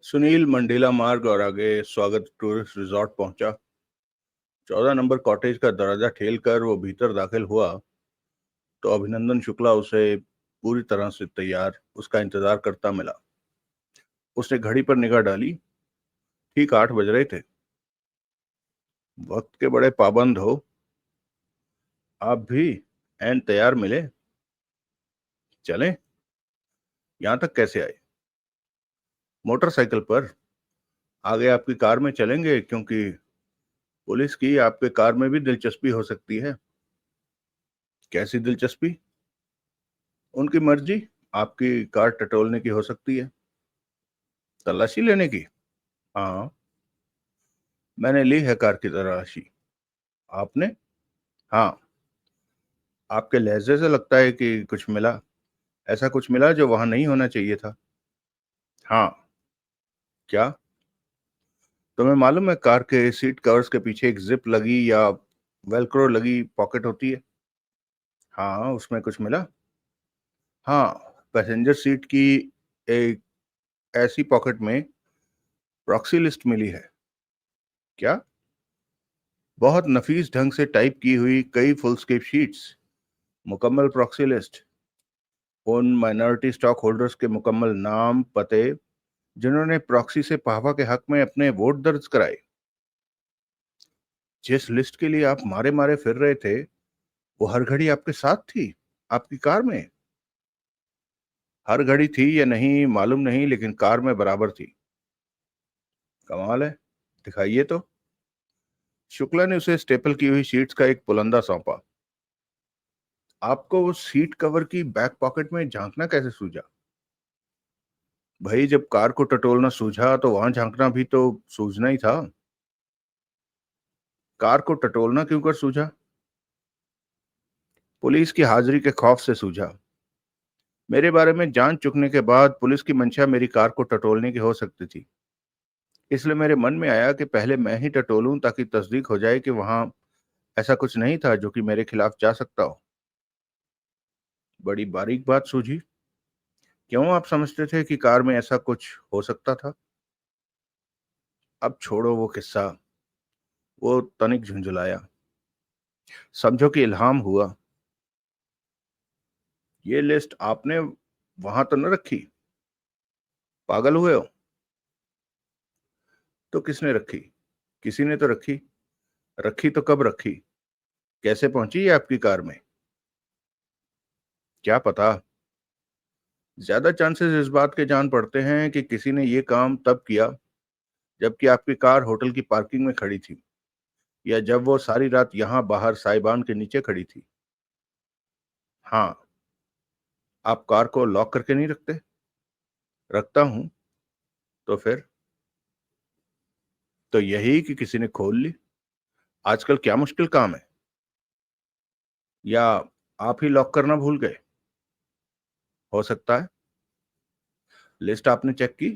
Sunil Mandela मार्ग और आगे स्वागत टूरिस्ट रिजॉर्ट पहुंचा। 14 नंबर कॉटेज का दरवाजा ठेलकर वो भीतर दाखिल हुआ तो अभिनंदन शुक्ला उसे पूरी तरह से तैयार उसका इंतजार करता मिला। उसने घड़ी पर निगाह डाली। ठीक 8 बज रहे थे। वक्त के बड़े पाबंद हो। आप भी ऐन तैयार मिले। चलें। यहाँ तक कैसे आए? मोटरसाइकिल पर। आगे आपकी कार में चलेंगे क्योंकि पुलिस की आपके कार में भी दिलचस्पी हो सकती है। कैसी दिलचस्पी? उनकी मर्जी। आपकी कार टटोलने की हो सकती है। तलाशी लेने की? हाँ, मैंने ली है कार की तलाशी। आपने? हाँ। आपके लहजे से लगता है कि कुछ मिला। ऐसा कुछ मिला जो वहां नहीं होना चाहिए था। हाँ। क्या? तुम्हें मालूम है कार के सीट कवर्स के पीछे एक जिप लगी या वेलक्रो लगी पॉकेट होती है? हाँ, उसमें कुछ मिला। हाँ, पैसेंजर सीट की एक ऐसी पॉकेट में प्रॉक्सी लिस्ट मिली है। क्या? बहुत नफीस ढंग से टाइप की हुई कई फुलस्केप शीट्स। मुकम्मल प्रॉक्सी लिस्ट। उन माइनॉरिटी स्टॉक होल्डर्स के मुकम्मल नाम पते जिन्होंने प्रॉक्सी से पाहवा के हक में अपने वोट दर्ज कराए। जिस लिस्ट के लिए आप मारे मारे फिर रहे थे वो हर घड़ी आपके साथ थी, आपकी कार में। हर घड़ी थी या नहीं मालूम नहीं, लेकिन कार में बराबर थी। कमाल है। दिखाइए तो। शुक्ला ने उसे स्टेपल की हुई शीट्स का एक पुलंदा सौंपा। आपको उस सीट कवर की बैक पॉकेट में झांकना कैसे सूझा? भाई, जब कार को टटोलना सूझा तो वहां झांकना भी तो सूझना ही था। कार को टटोलना क्यों कर सूझा? पुलिस की हाजिरी के खौफ से सूझा। मेरे बारे में जान चुकने के बाद पुलिस की मंशा मेरी कार को टटोलने की हो सकती थी। इसलिए मेरे मन में आया कि पहले मैं ही टटोलूं ताकि तस्दीक हो जाए कि वहां ऐसा कुछ नहीं था जो कि मेरे खिलाफ जा सकता हो। बड़ी बारीक बात सूझी। क्यों आप समझते थे कि कार में ऐसा कुछ हो सकता था? अब छोड़ो वो किस्सा। वो तनिक झुंझुलाया। समझो कि इल्हाम हुआ। ये लिस्ट आपने वहां तो न रखी? पागल हुए हो? तो किसने रखी? किसी ने तो रखी। रखी तो कब रखी? कैसे पहुंची ये आपकी कार में? क्या पता। ज्यादा चांसेस इस बात के जान पड़ते हैं कि किसी ने ये काम तब किया जबकि आपकी कार होटल की पार्किंग में खड़ी थी, या जब वो सारी रात यहां बाहर साइबान के नीचे खड़ी थी। हाँ। आप कार को लॉक करके नहीं रखते? रखता हूं। तो फिर? तो यही कि किसी ने खोल ली। आजकल क्या मुश्किल काम है? या आप ही लॉक करना भूल गए? हो सकता है। लिस्ट आपने चेक की?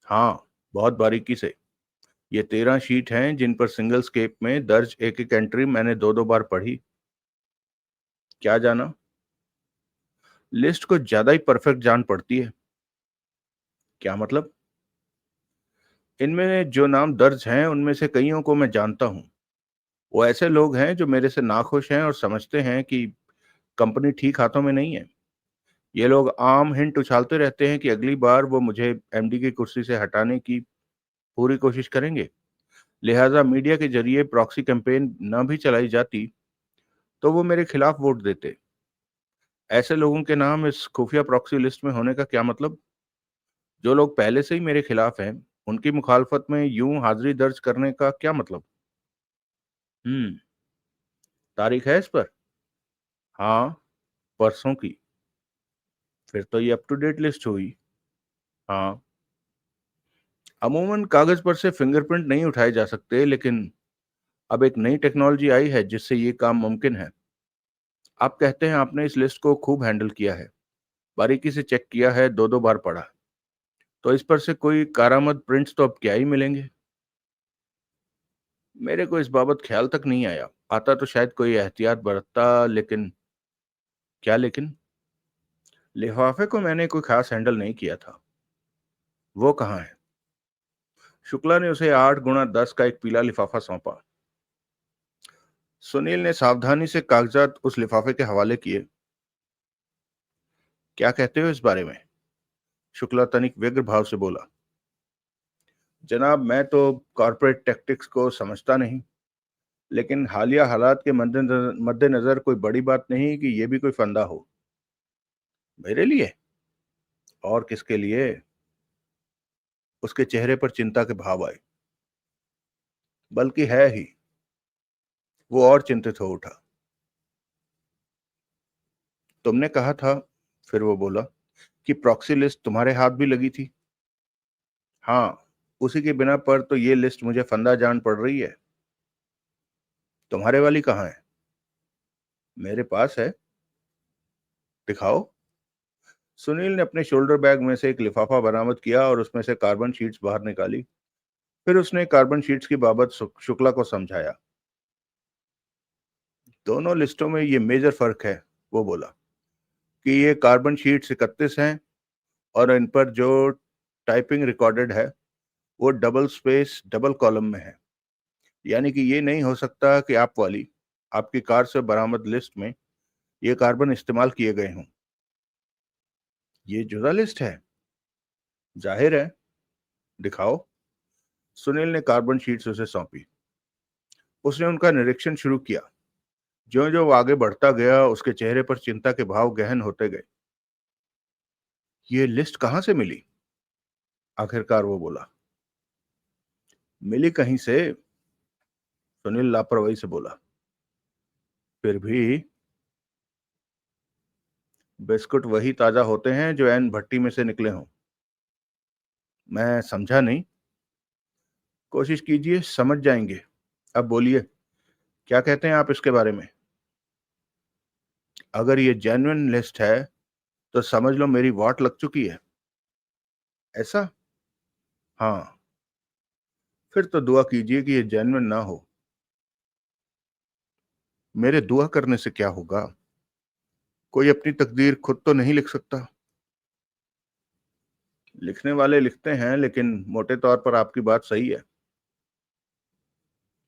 हाँ, बहुत बारीकी से। ये 13 शीट हैं जिन पर सिंगल स्केप में दर्ज एक एक एंट्री मैंने दो दो बार पढ़ी। क्या जाना? लिस्ट को ज्यादा ही परफेक्ट जान पड़ती है। क्या मतलब? इनमें जो नाम दर्ज हैं उनमें से कईयों को मैं जानता हूं। वो ऐसे लोग हैं जो मेरे से नाखुश हैं और समझते हैं कि कंपनी ठीक हाथों में नहीं है। ये लोग आम हिंट उछालते रहते हैं कि अगली बार वो मुझे एमडी की कुर्सी से हटाने की पूरी कोशिश करेंगे। लिहाजा मीडिया के जरिए प्रॉक्सी कैंपेन न भी चलाई जाती तो वो मेरे खिलाफ वोट देते। ऐसे लोगों के नाम इस खुफिया प्रॉक्सी लिस्ट में होने का क्या मतलब? जो लोग पहले से ही मेरे खिलाफ हैं, उनकी मुखालफत में यूं हाजिरी दर्ज करने का क्या मतलब? हम्म। तारीख है इस पर? हाँ, परसों की। फिर तो ये अप टू डेट लिस्ट हुई। हाँ। अमूमन कागज पर से फिंगरप्रिंट नहीं उठाए जा सकते, लेकिन अब एक नई टेक्नोलॉजी आई है जिससे ये काम मुमकिन है। आप कहते हैं आपने इस लिस्ट को खूब हैंडल किया है, बारीकी से चेक किया है, दो दो बार पढ़ा। तो इस पर से कोई कारामद प्रिंट्स तो अब क्या ही मिलेंगे। मेरे को इस बाबत ख्याल तक नहीं आया। आता तो शायद कोई एहतियात बरतता, लेकिन। क्या लेकिन? लिफाफे को मैंने कोई खास हैंडल नहीं किया था। वो कहाँ है? शुक्ला ने उसे 8x10 का एक पीला लिफाफा सौंपा। सुनील ने सावधानी से कागजात उस लिफाफे के हवाले किए। क्या कहते हो इस बारे में? शुक्ला तनिक व्यग्र भाव से बोला। जनाब, मैं तो कॉर्पोरेट टैक्टिक्स को समझता नहीं, लेकिन हालिया हालात के मद्देनजर कोई बड़ी बात नहीं कि यह भी कोई फंदा हो। मेरे लिए? और किसके लिए? उसके चेहरे पर चिंता के भाव आए। बल्कि है ही। वो और चिंतित हो उठा। तुमने कहा था, फिर वो बोला, कि प्रॉक्सी लिस्ट तुम्हारे हाथ भी लगी थी। हाँ, उसी के बिना पर तो ये लिस्ट मुझे फंदा जान पड़ रही है। तुम्हारे वाली कहाँ है? मेरे पास है। दिखाओ। सुनील ने अपने शोल्डर बैग में से एक लिफाफा बरामद किया और उसमें से कार्बन शीट्स बाहर निकाली। फिर उसने कार्बन शीट्स की बाबत शुक्ला को समझाया। दोनों लिस्टों में ये मेजर फर्क है, वो बोला, कि ये कार्बन शीट्स 31 हैं और इन पर जो टाइपिंग रिकॉर्डेड है वो डबल स्पेस डबल कॉलम में है। यानी कि ये नहीं हो सकता कि आप वाली, आपकी कार से बरामद लिस्ट में ये कार्बन इस्तेमाल किए गए हों। ये जुदा लिस्ट है? जाहिर है। दिखाओ। सुनील ने कार्बन शीट्स उसे सौंपी। उसने उनका निरीक्षण शुरू किया। ज्यों ज्यों वो आगे बढ़ता गया, उसके चेहरे पर चिंता के भाव गहन होते गए। ये लिस्ट कहाँ से मिली? आखिरकार वो बोला। मिली कहीं से। सुनील लापरवाही से बोला। फिर भी बिस्कुट वही ताजा होते हैं जो ऐन भट्टी में से निकले हों। मैं समझा नहीं। कोशिश कीजिए, समझ जाएंगे। अब बोलिए, क्या कहते हैं आप इसके बारे में? अगर ये जेन्युइन लिस्ट है तो समझ लो मेरी वाट लग चुकी है। ऐसा? हाँ। फिर तो दुआ कीजिए कि ये जेन्युइन ना हो। मेरे दुआ करने से क्या होगा? कोई अपनी तकदीर खुद तो नहीं लिख सकता। लिखने वाले लिखते हैं, लेकिन मोटे तौर पर आपकी बात सही है।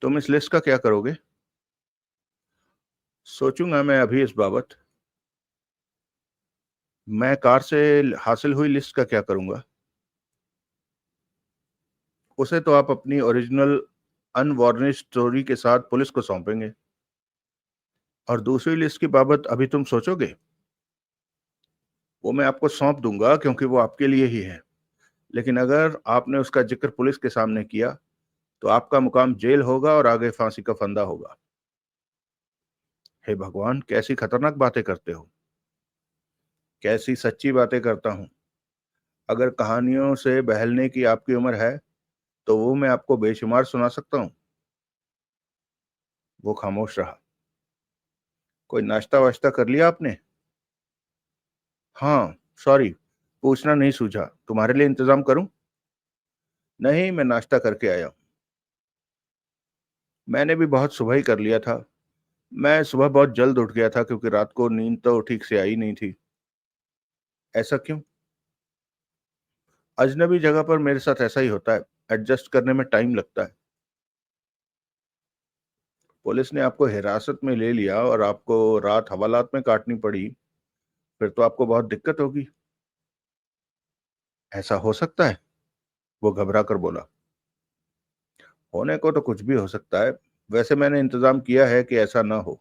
तुम इस लिस्ट का क्या करोगे? सोचूंगा मैं अभी इस बाबत। मैं कार से हासिल हुई लिस्ट का क्या करूंगा? उसे तो आप अपनी ओरिजिनल अनवार्निश्ड स्टोरी के साथ पुलिस को सौंपेंगे। और दूसरी लिस्ट की बाबत अभी तुम सोचोगे? वो मैं आपको सौंप दूंगा क्योंकि वो आपके लिए ही है। लेकिन अगर आपने उसका जिक्र पुलिस के सामने किया तो आपका मुकाम जेल होगा और आगे फांसी का फंदा होगा। हे भगवान, कैसी खतरनाक बातें करते हो। कैसी सच्ची बातें करता हूँ। अगर कहानियों से बहलने की आपकी उम्र है तो वो मैं आपको बेशुमार सुना सकता हूँ। वो खामोश रहा। कोई नाश्ता वाश्ता कर लिया आपने? हाँ। सॉरी, पूछना नहीं सूझा। तुम्हारे लिए इंतजाम करूं? नहीं, मैं नाश्ता करके आया हूं। मैंने भी बहुत सुबह ही कर लिया था। मैं सुबह बहुत जल्द उठ गया था क्योंकि रात को नींद तो ठीक से आई नहीं थी। ऐसा क्यों? अजनबी जगह पर मेरे साथ ऐसा ही होता है। एडजस्ट करने में टाइम लगता है। पुलिस ने आपको हिरासत में ले लिया और आपको रात हवालात में काटनी पड़ी, फिर तो आपको बहुत दिक्कत होगी। ऐसा हो सकता है? वो घबरा कर बोला। होने को तो कुछ भी हो सकता है। वैसे मैंने इंतजाम किया है कि ऐसा ना हो।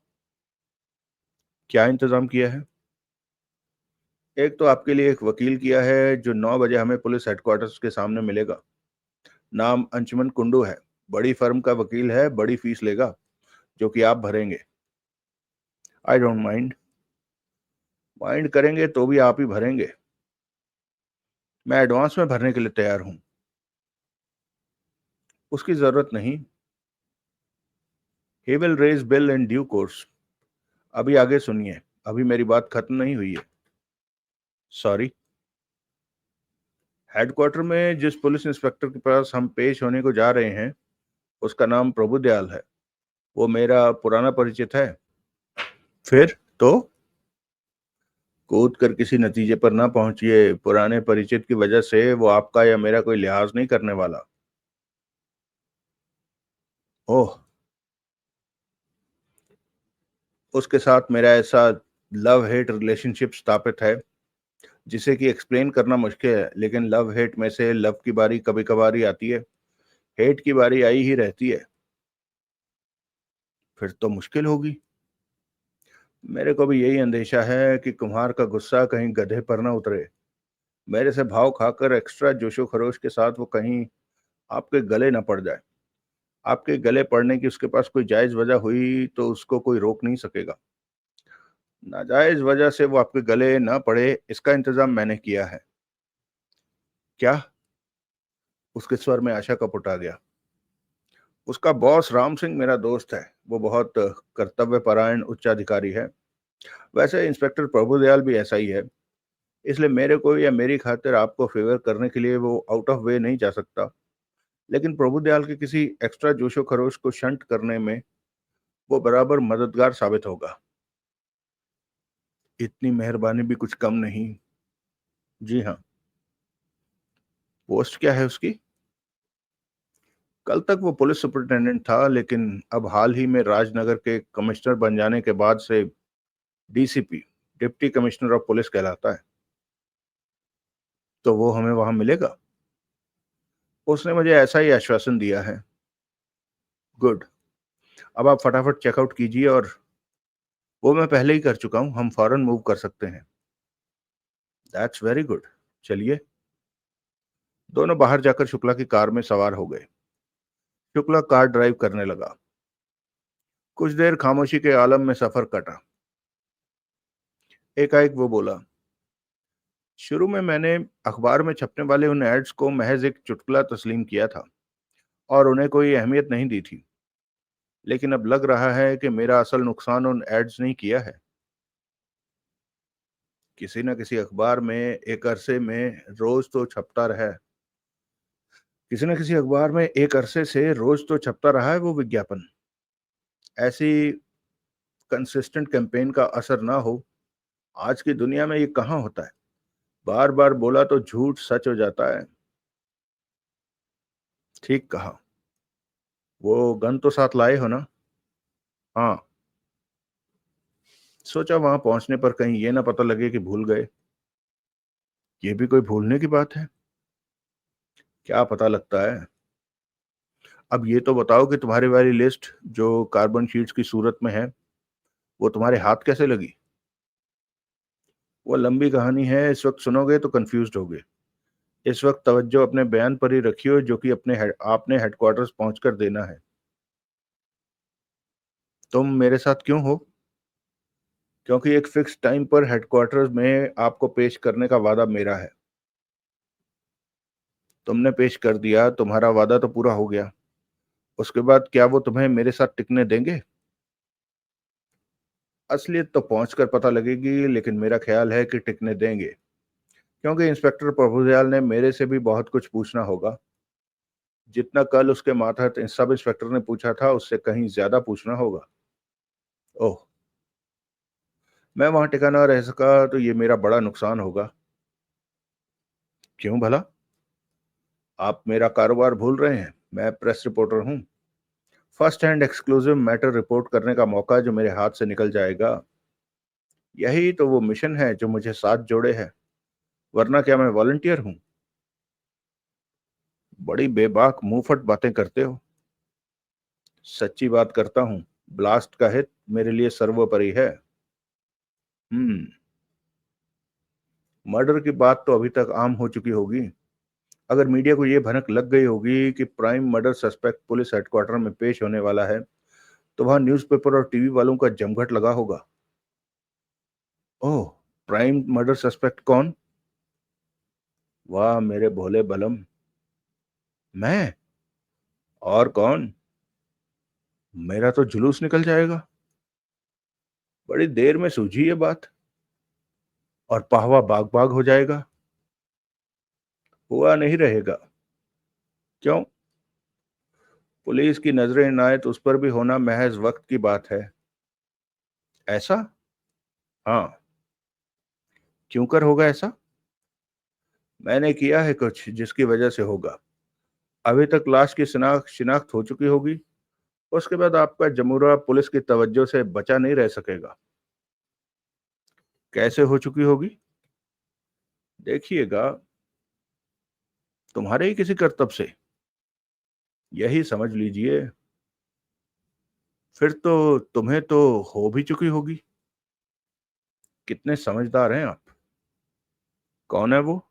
क्या इंतजाम किया है? एक तो आपके लिए एक वकील किया है जो 9 बजे हमें पुलिस हेडक्वार्टर्स के सामने मिलेगा। नाम अंशुमन कुंडू है। बड़ी फर्म का वकील है, बड़ी फीस लेगा, जो कि आप भरेंगे। I don't mind. माइंड करेंगे तो भी आप ही भरेंगे। मैं एडवांस में भरने के लिए तैयार हूं। उसकी जरूरत नहीं। He will raise bill in due course. अभी आगे सुनिए, अभी मेरी बात खत्म नहीं हुई है। सॉरी। हेडक्वार्टर में जिस पुलिस इंस्पेक्टर के पास हम पेश होने को जा रहे हैं उसका नाम प्रभुदयाल है। वो मेरा पुराना परिचित है। फिर तो कूद कर किसी नतीजे पर ना पहुंचिए। पुराने परिचित की वजह से वो आपका या मेरा कोई लिहाज नहीं करने वाला। ओह, उसके साथ मेरा ऐसा लव हेट रिलेशनशिप स्थापित है जिसे कि एक्सप्लेन करना मुश्किल है, लेकिन लव हेट में से लव की बारी कभी कभार ही आती है। हेट की बारी आई ही रहती है। फिर तो मुश्किल होगी। मेरे को भी यही अंदेशा है कि कुम्हार का गुस्सा कहीं गधे पर ना उतरे। मेरे से भाव खाकर एक्स्ट्रा जोशो खरोश के साथ वो कहीं आपके गले न पड़ जाए। आपके गले पड़ने की उसके पास कोई जायज वजह हुई तो उसको कोई रोक नहीं सकेगा। नाजायज वजह से वो आपके गले न पड़े, इसका इंतजाम मैंने किया है। क्या? उसके स्वर में आशा का पुट आ गया। उसका बॉस राम सिंह मेरा दोस्त है। वो बहुत कर्तव्य परायण उच्चाधिकारी है। वैसे इंस्पेक्टर प्रभुदयाल भी ऐसा ही है। इसलिए मेरे को या मेरी खातिर आपको फेवर करने के लिए वो आउट ऑफ वे नहीं जा सकता। लेकिन प्रभुदयाल के किसी एक्स्ट्रा जोशो खरोश को शंट करने में वो बराबर मददगार साबित होगा। इतनी मेहरबानी भी कुछ कम नहीं। जी हाँ। पोस्ट क्या है उसकी? कल तक वो पुलिस सुपरिटेंडेंट था, लेकिन अब हाल ही में राजनगर के कमिश्नर बन जाने के बाद से DCP, deputy commissioner of police कहलाता है। तो वो हमें वहां मिलेगा? उसने मुझे ऐसा ही आश्वासन दिया है। गुड। अब आप फटाफट चेकआउट कीजिए। और वो मैं पहले ही कर चुका हूं। हम फौरन मूव कर सकते हैं। That's very good. चलिए। दोनों बाहर जाकर शुक्ला की कार में सवार हो गए। शुक्ला कार ड्राइव करने लगा। कुछ देर खामोशी के आलम में सफर कटा। एकाएक वो बोला, शुरू में मैंने अखबार में छपने वाले उन एड्स को महज एक चुटकुला तस्लीम किया था और उन्हें कोई अहमियत नहीं दी थी। लेकिन अब लग रहा है कि मेरा असल नुकसान उन एड्स ने किया है। किसी न किसी अखबार में एक अरसे में रोज तो छपता रहा है। किसी न किसी अखबार में एक अरसे से रोज तो छपता रहा है वो विज्ञापन। ऐसी कंसिस्टेंट कैंपेन का असर ना हो। आज की दुनिया में ये कहाँ होता है। बार बार बोला तो झूठ सच हो जाता है। ठीक कहा। वो गन तो साथ लाए हो ना? हाँ। सोचा वहां पहुंचने पर कहीं ये ना पता लगे कि भूल गए। ये भी कोई भूलने की बात है? क्या पता लगता है। अब ये तो बताओ कि तुम्हारी वाली लिस्ट जो कार्बन शीट्स की सूरत में है, वो तुम्हारे हाथ कैसे लगी? वो लंबी कहानी है। इस वक्त सुनोगे तो कंफ्यूज होगे। इस वक्त तवज्जो अपने बयान पर ही रखियो, जो कि आपने हेडक्वार्टर्स पहुंचकर देना है। तुम मेरे साथ क्यों हो? क्योंकि एक फिक्स टाइम पर हेडक्वार्टर्स में आपको पेश करने का वादा मेरा है। तुमने पेश कर दिया, तुम्हारा वादा तो पूरा हो गया। उसके बाद क्या वो तुम्हें मेरे साथ टिकने देंगे? असलियत तो पहुंचकर पता लगेगी, लेकिन मेरा ख्याल है कि टिकने देंगे। क्योंकि इंस्पेक्टर प्रभुदयाल ने मेरे से भी बहुत कुछ पूछना होगा। जितना कल उसके मातहत सब इंस्पेक्टर ने पूछा था, उससे कहीं ज्यादा पूछना होगा। ओह, मैं वहां टिका ना रह सका तो ये मेरा बड़ा नुकसान होगा। क्यों भला? आप मेरा कारोबार भूल रहे हैं? मैं प्रेस रिपोर्टर हूं। First hand exclusive matter report करने का मौका जो मेरे हाथ से निकल जाएगा, यही तो वो मिशन है जो मुझे साथ जोड़े है। वरना क्या मैं वॉलंटियर हूं? बड़ी बेबाक मुंहफट बातें करते हो। सच्ची बात करता हूं। ब्लास्ट का हित मेरे लिए सर्वोपरि है। हम्म। मर्डर की बात तो अभी तक आम हो चुकी होगी। अगर मीडिया को यह भनक लग गई होगी कि prime murder suspect police headquarter में पेश होने वाला है, तो वहां न्यूज़पेपर और टीवी वालों का जमघट लगा होगा। ओह, प्राइम मर्डर सस्पेक्ट कौन? वाह मेरे भोले बलम। मैं? और कौन? मेरा तो जुलूस निकल जाएगा। बड़ी देर में सूझी ये बात। और पाहवा बाग बाग हो जाएगा। हुआ नहीं रहेगा। क्यों? पुलिस की नजर इनायत उस पर भी होना महज वक्त की बात है। ऐसा? हाँ। क्यों कर होगा ऐसा? मैंने किया है कुछ जिसकी वजह से होगा। अभी तक लाश की शिनाख्त हो चुकी होगी। उसके बाद आपका जमूरा पुलिस की तवज्जो से बचा नहीं रह सकेगा। कैसे हो चुकी होगी? देखिएगा, तुम्हारे ही किसी करतब से, यही समझ लीजिए। फिर तो तुम्हें तो हो भी चुकी होगी। कितने समझदार हैं आप। कौन है वो?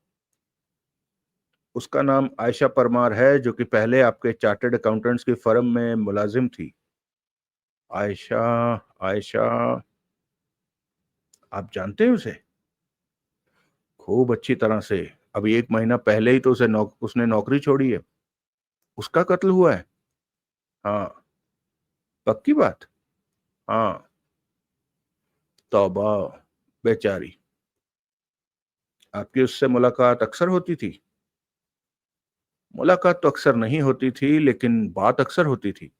उसका नाम आयशा परमार है, जो कि पहले आपके चार्टर्ड अकाउंटेंट्स की फर्म में मुलाजिम थी। आयशा, आयशा, आप जानते हैं उसे? खूब अच्छी तरह से। अभी 1 महीना पहले ही तो उसने नौकरी छोड़ी है। उसका कत्ल हुआ है? हाँ। पक्की बात? हाँ। तौबा, बेचारी। आपकी उससे मुलाकात अक्सर होती थी? मुलाकात तो अक्सर नहीं होती थी, लेकिन बात अक्सर होती थी।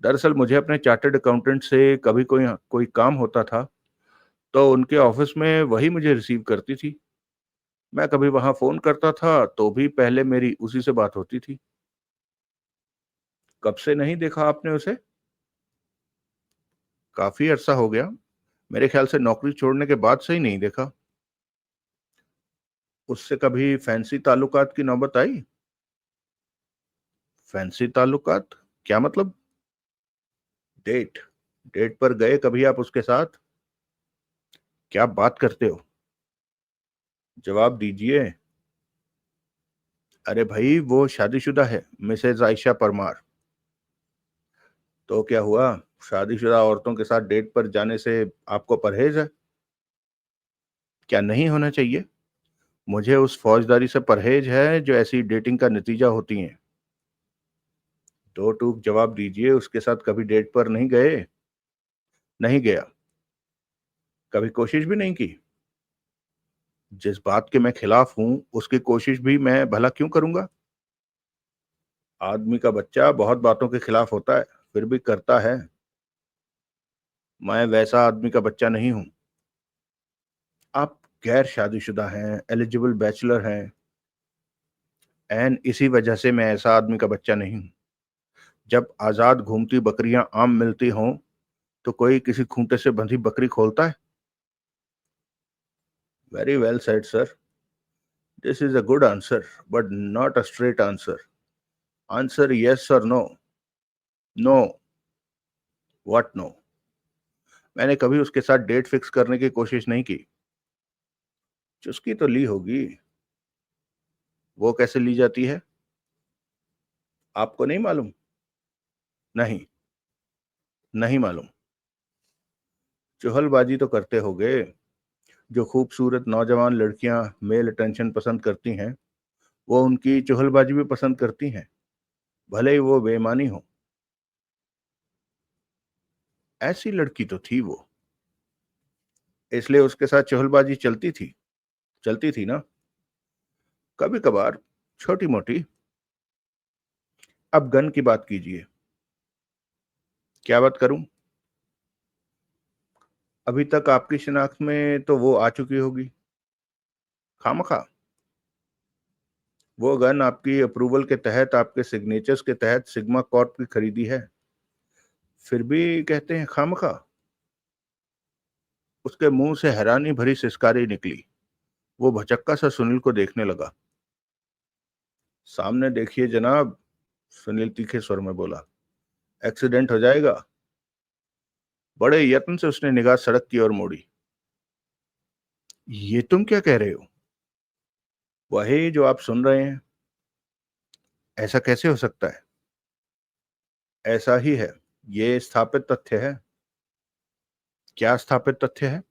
दरअसल मुझे अपने चार्टर्ड अकाउंटेंट से कभी कोई कोई काम होता था, तो उनके ऑफिस में वही मुझे रिसीव करती थी। मैं कभी वहां फोन करता था तो भी पहले मेरी उसी से बात होती थी। कब से नहीं देखा आपने उसे? काफी अरसा हो गया। मेरे ख्याल से नौकरी छोड़ने के बाद से ही नहीं देखा। उससे कभी फैंसी ताल्लुकात की नौबत आई? फैंसी ताल्लुकात? क्या मतलब? डेट? डेट पर गए कभी आप उसके साथ? क्या बात करते हो? जवाब दीजिए। अरे भाई, वो शादीशुदा है, मिसेज आयशा परमार। तो क्या हुआ? शादीशुदा औरतों के साथ डेट पर जाने से आपको परहेज है? क्या नहीं होना चाहिए? मुझे उस फौजदारी से परहेज है जो ऐसी डेटिंग का नतीजा होती है। दो टूक जवाब दीजिए, उसके साथ कभी डेट पर नहीं गए? नहीं गया। कभी कोशिश भी नहीं की? जिस बात के मैं खिलाफ हूं, उसकी कोशिश भी मैं भला क्यों करूंगा? आदमी का बच्चा बहुत बातों के खिलाफ होता है, फिर भी करता है। मैं वैसा आदमी का बच्चा नहीं हूं। आप गैर शादीशुदा हैं, एलिजिबल बैचलर हैं। एन इसी वजह से मैं ऐसा आदमी का बच्चा नहीं हूं। जब आजाद घूमती बकरियां आम मिलती हों, तो कोई किसी खूंटे से बंधी बकरी खोलता है? Very well said sir. This is a good answer, but not a straight answer. Answer yes और नो। नो। What no? मैंने कभी उसके साथ डेट फिक्स करने की कोशिश नहीं की। चुस्की तो ली होगी। वो कैसे ली जाती है? आपको नहीं मालूम? नहीं, नहीं मालूम। चुहलबाजी तो करते होगे। जो खूबसूरत नौजवान लड़कियां मेल अटेंशन पसंद करती हैं, वो उनकी चुहलबाजी भी पसंद करती हैं, भले ही वो बेईमानी हो। ऐसी लड़की तो थी वो, इसलिए उसके साथ चुहलबाजी चलती थी। चलती थी ना? कभी कभार, छोटी मोटी। अब गन की बात कीजिए। क्या बात करूं? अभी तक आपकी शिनाख्त में तो वो आ चुकी होगी। खामखा। वो गन आपकी अप्रूवल के तहत, आपके सिग्नेचर्स के तहत सिग्मा कॉर्प की खरीदी है। फिर भी कहते हैं खामखा। उसके मुंह से हैरानी भरी सिसकारी निकली। वो भचक्का सा सुनील को देखने लगा। सामने देखिए जनाब, सुनील तीखे स्वर में बोला। एक्सीडेंट हो जाएगा। बड़े यत्न से उसने निगाह सड़क की ओर मोड़ी। ये तुम क्या कह रहे हो? वही जो आप सुन रहे हैं। ऐसा कैसे हो सकता है? ऐसा ही है। ये स्थापित तथ्य है। क्या स्थापित तथ्य है?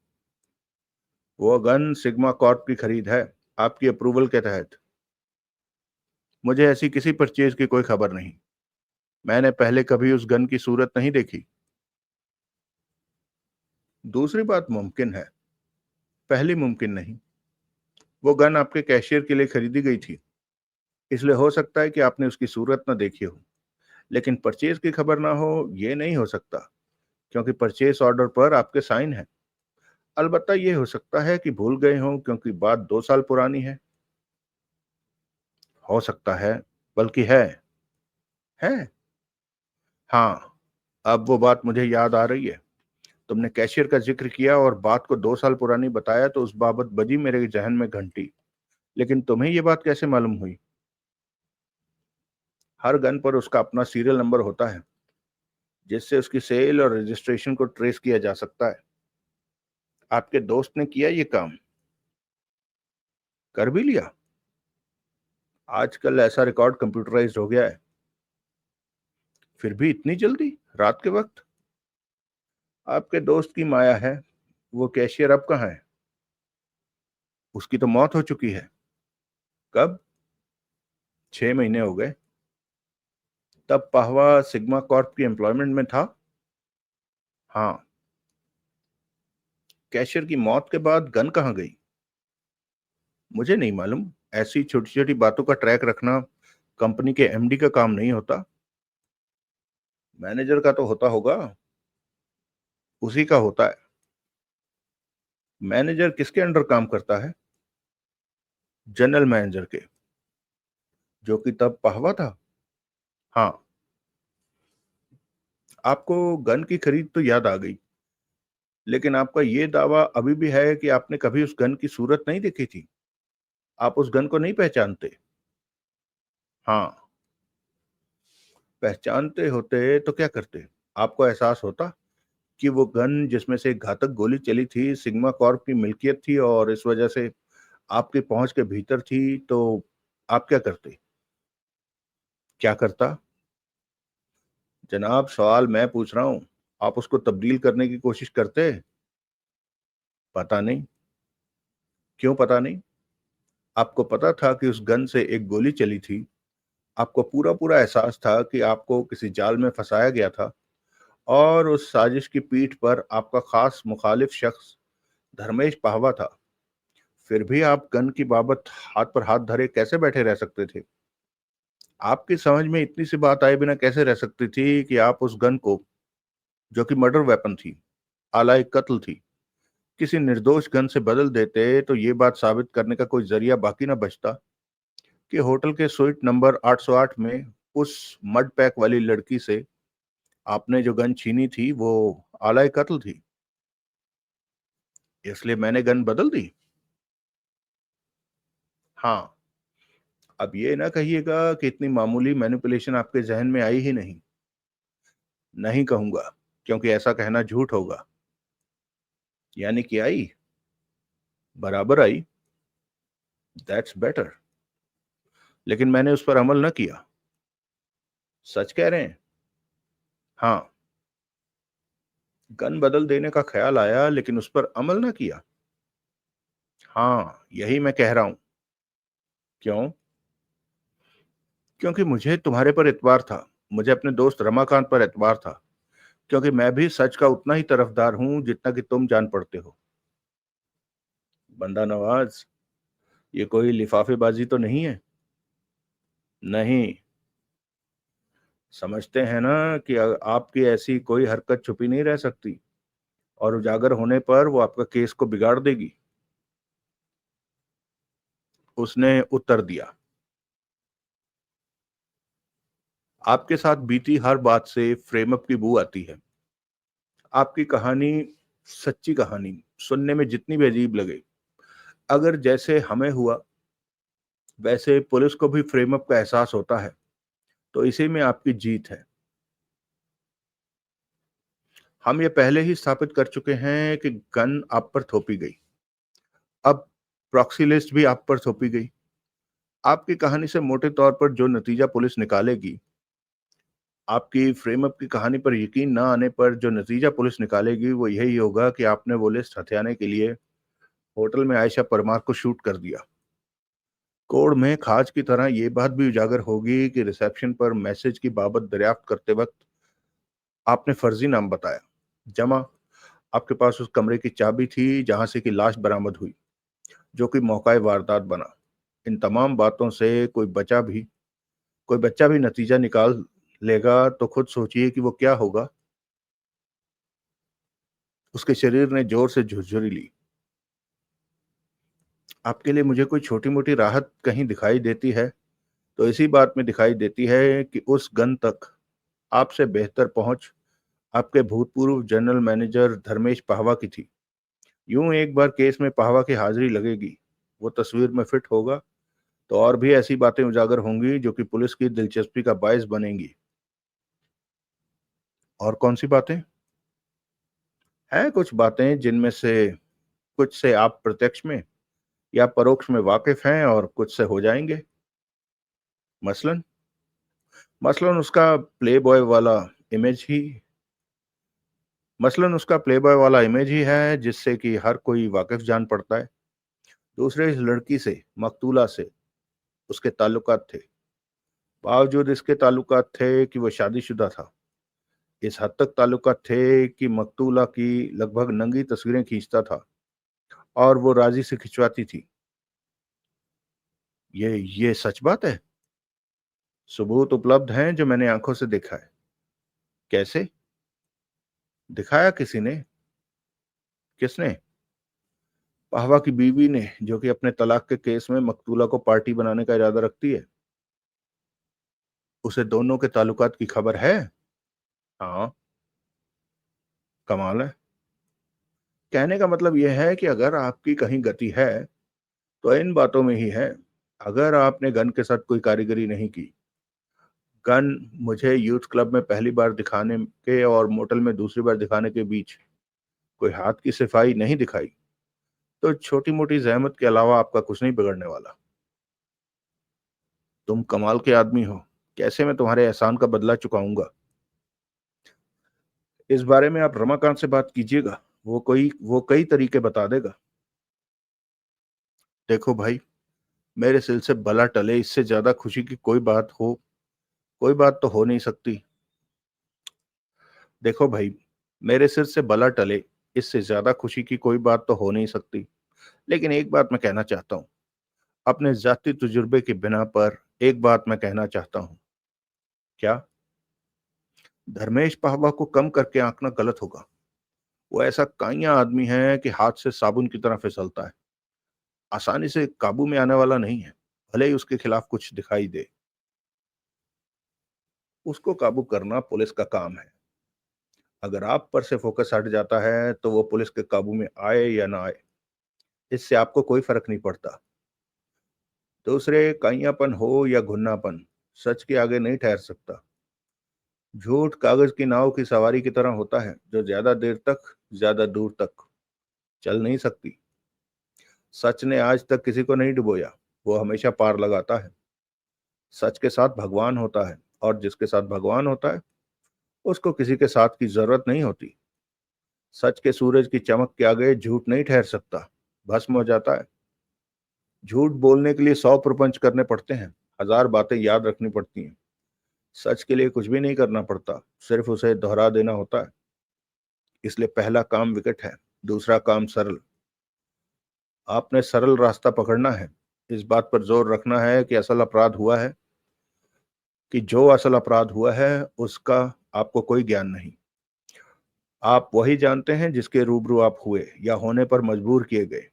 वो गन सिग्मा कॉर्प की खरीद है, आपकी अप्रूवल के तहत। मुझे ऐसी किसी परचेज की कोई खबर नहीं। मैंने पहले कभी उस गन की सूरत नहीं देखी। दूसरी बात मुमकिन है, पहली मुमकिन नहीं। वो गन आपके कैशियर के लिए खरीदी गई थी, इसलिए हो सकता है कि आपने उसकी सूरत ना देखी हो। लेकिन परचेज की खबर ना हो, ये नहीं हो सकता, क्योंकि परचेज ऑर्डर पर आपके साइन है। अलबत्ता ये हो सकता है कि भूल गए हों क्योंकि बात 2 साल पुरानी है। हो सकता है, बल्कि है। हाँ, अब वो बात मुझे याद आ रही है। तुमने कैशियर का जिक्र किया और बात को 2 साल पुरानी बताया तो उस बाबत बजी मेरे जहन में घंटी। लेकिन तुम्हें ये बात कैसे मालूम हुई? हर गन पर उसका अपना सीरियल नंबर होता है, जिससे उसकी सेल और रजिस्ट्रेशन को ट्रेस किया जा सकता है। आपके दोस्त ने किया ये काम? कर भी लिया? आजकल ऐसा रिकॉर्ड कंप्यूटराइज्ड हो गया है। फिर भी इतनी जल्दी, रात के वक्त? आपके दोस्त की माया है। वो कैशियर अब कहाँ है? उसकी तो मौत हो चुकी है। कब? 6 महीने हो गए। तब पाहवा सिग्मा कॉर्प की एम्प्लॉयमेंट में था। हाँ। कैशियर की मौत के बाद गन कहाँ गई? मुझे नहीं मालूम। ऐसी छोटी छोटी बातों का ट्रैक रखना कंपनी के एमडी का काम नहीं होता। मैनेजर का तो होता होगा। उसी का होता है। मैनेजर किसके अंडर काम करता है? जनरल मैनेजर के, जो कि तब पाहवा था। हाँ। आपको गन की खरीद तो याद आ गई, लेकिन आपका ये दावा अभी भी है कि आपने कभी उस गन की सूरत नहीं देखी थी। आप उस गन को नहीं पहचानते। हाँ। पहचानते होते तो क्या करते? आपको एहसास होता कि वो गन जिसमें से एक घातक गोली चली थी सिग्मा कॉर्प की मिल्कियत थी और इस वजह से आपकी पहुंच के भीतर थी, तो आप क्या करते? क्या करता? जनाब, सवाल मैं पूछ रहा हूं। आप उसको तब्दील करने की कोशिश करते? पता नहीं। क्यों पता नहीं? आपको पता था कि उस गन से एक गोली चली थी। आपको पूरा पूरा एहसास था कि आपको किसी जाल में फंसाया गया था और उस साजिश की पीठ पर आपका खास मुखालिफ शख्स धर्मेश पाहवा था। फिर भी आप गन की बाबत हाथ पर हाथ धरे कैसे बैठे रह सकते थे? आपकी समझ में इतनी सी बात आए बिना कैसे रह सकती थी कि आप उस गन को, जो कि मर्डर वेपन थी, आला कत्ल थी, किसी निर्दोष गन से बदल देते? तो ये बात साबित करने का कोई जरिया बाकी ना बचता कि होटल के स्वीट नंबर 808 में उस मड पैक वाली लड़की से आपने जो गन छीनी थी वो आला कत्ल थी। इसलिए मैंने गन बदल दी। हाँ। अब ये ना कहिएगा कि इतनी मामूली मैनिपुलेशन आपके जहन में आई ही नहीं। नहीं कहूंगा, क्योंकि ऐसा कहना झूठ होगा। यानी कि आई, बराबर आई। That's better. लेकिन मैंने उस पर अमल न किया। सच कह रहे हैं? हाँ। गन बदल देने का ख्याल आया लेकिन उस पर अमल ना किया। हाँ, यही मैं कह रहा हूं। क्यों? क्योंकि मुझे तुम्हारे पर एतबार था। मुझे अपने दोस्त रमाकांत पर एतबार था, क्योंकि मैं भी सच का उतना ही तरफदार हूं जितना कि तुम जान पड़ते हो। बंदा नवाज, ये कोई लिफाफेबाजी तो नहीं है? नहीं। समझते हैं ना कि आपकी ऐसी कोई हरकत छुपी नहीं रह सकती और उजागर होने पर वो आपका केस को बिगाड़ देगी। उसने उत्तर दिया। आपके साथ बीती हर बात से फ्रेम अप की बू आती है। आपकी कहानी, सच्ची कहानी, सुनने में जितनी भी अजीब लगे, अगर जैसे हमें हुआ वैसे पुलिस को भी फ्रेम अप का एहसास होता है, तो इसी में आपकी जीत है। हम ये पहले ही स्थापित कर चुके हैं कि गन आप पर थोपी गई। अब प्रॉक्सी लिस्ट भी आप पर थोपी गई। आपकी कहानी से मोटे तौर पर जो नतीजा पुलिस निकालेगी, आपकी फ्रेम अप की कहानी पर यकीन ना आने पर जो नतीजा पुलिस निकालेगी वो यही होगा कि आपने वो लिस्ट हथियाने के लिए होटल में आयशा परमार को शूट कर दिया। कोड में खाज की तरह ये बात भी उजागर होगी कि रिसेप्शन पर मैसेज की बाबत दरियाफ्त करते वक्त आपने फर्जी नाम बताया। जमा, आपके पास उस कमरे की चाबी थी जहां से कि लाश बरामद हुई, जो कि मौका वारदात बना। इन तमाम बातों से कोई बच्चा भी नतीजा निकाल लेगा तो खुद सोचिए कि वो क्या होगा। उसके शरीर ने जोर से झुरझुरी ली। आपके लिए मुझे कोई छोटी मोटी राहत कहीं दिखाई देती है तो इसी बात में दिखाई देती है कि उस गन तक आपसे बेहतर पहुंच आपके भूतपूर्व जनरल मैनेजर धर्मेश पाहवा की थी। यूं एक बार केस में पाहवा की हाजिरी लगेगी, वो तस्वीर में फिट होगा, तो और भी ऐसी बातें उजागर होंगी जो कि पुलिस की दिलचस्पी का बायस बनेंगी। और कौन सी बातें हैं? कुछ बातें जिनमें से कुछ से आप प्रत्यक्ष में या परोक्ष में वाकिफ हैं और कुछ से हो जाएंगे। मसलन मसलन उसका प्लेबॉय वाला इमेज ही मसलन उसका प्लेबॉय वाला इमेज ही है जिससे कि हर कोई वाकिफ जान पड़ता है। दूसरे, इस लड़की से, मकतूला से उसके ताल्लुकात थे। बावजूद इसके ताल्लुकात थे कि वह शादीशुदा था। इस हद तक ताल्लुकात थे कि मकतूला की लगभग नंगी तस्वीरें खींचता था और वो राजी से खिंचवाती थी। ये सच बात है। सबूत उपलब्ध हैं जो मैंने आंखों से देखा है। कैसे? दिखाया किसी ने? किसने? पाहवा की बीवी ने, जो कि अपने तलाक के केस में मकतूला को पार्टी बनाने का इरादा रखती है। उसे दोनों के ताल्लुकात की खबर है। हाँ। कमाल है। कहने का मतलब यह है कि अगर आपकी कहीं गति है तो इन बातों में ही है। अगर आपने गन के साथ कोई कारीगरी नहीं की, गन मुझे यूथ क्लब में पहली बार दिखाने के और मोटल में दूसरी बार दिखाने के बीच कोई हाथ की सफाई नहीं दिखाई, तो छोटी मोटी जहमत के अलावा आपका कुछ नहीं बिगड़ने वाला। तुम कमाल के आदमी हो। कैसे मैं तुम्हारे एहसान का बदला चुकाऊंगा? इस बारे में आप रमाकांत से बात कीजिएगा, वो कई तरीके बता देगा। देखो भाई, मेरे सिल से बला टले इससे ज्यादा खुशी की कोई बात तो हो नहीं सकती। देखो भाई, मेरे सिर से बला टले इससे ज्यादा खुशी की कोई बात तो हो नहीं सकती। लेकिन एक बात मैं कहना चाहता हूँ, अपने जाति तजुर्बे के बिना पर एक बात मैं कहना चाहता हूँ। क्या? धर्मेश पाहवा को कम करके आंकना गलत होगा। वो ऐसा काइया आदमी है कि हाथ से साबुन की तरह फिसलता है, आसानी से काबू में आने वाला नहीं है, भले ही उसके खिलाफ कुछ दिखाई दे। उसको काबू करना पुलिस का काम है। अगर आप पर से फोकस हट जाता है तो वो पुलिस के काबू में आए या ना आए, इससे आपको कोई फर्क नहीं पड़ता। दूसरे, काइयापन हो या घुन्नापन, सच के आगे नहीं ठहर सकता। झूठ कागज की नाव की सवारी की तरह होता है, जो ज्यादा देर तक, ज्यादा दूर तक चल नहीं सकती। सच ने आज तक किसी को नहीं डुबोया, वो हमेशा पार लगाता है। सच के साथ भगवान होता है, और जिसके साथ भगवान होता है उसको किसी के साथ की जरूरत नहीं होती। सच के सूरज की चमक के आगे झूठ नहीं ठहर सकता, भस्म हो जाता है। झूठ बोलने के लिए 100 प्रपंच करने पड़ते हैं, हजार बातें याद रखनी पड़ती हैं। सच के लिए कुछ भी नहीं करना पड़ता, सिर्फ उसे दोहरा देना होता है। इसलिए पहला काम विकट है, दूसरा काम सरल। आपने सरल रास्ता पकड़ना है। इस बात पर जोर रखना है कि जो असल अपराध हुआ है उसका आपको कोई ज्ञान नहीं। आप वही जानते हैं जिसके रूबरू आप हुए या होने पर मजबूर किए गए।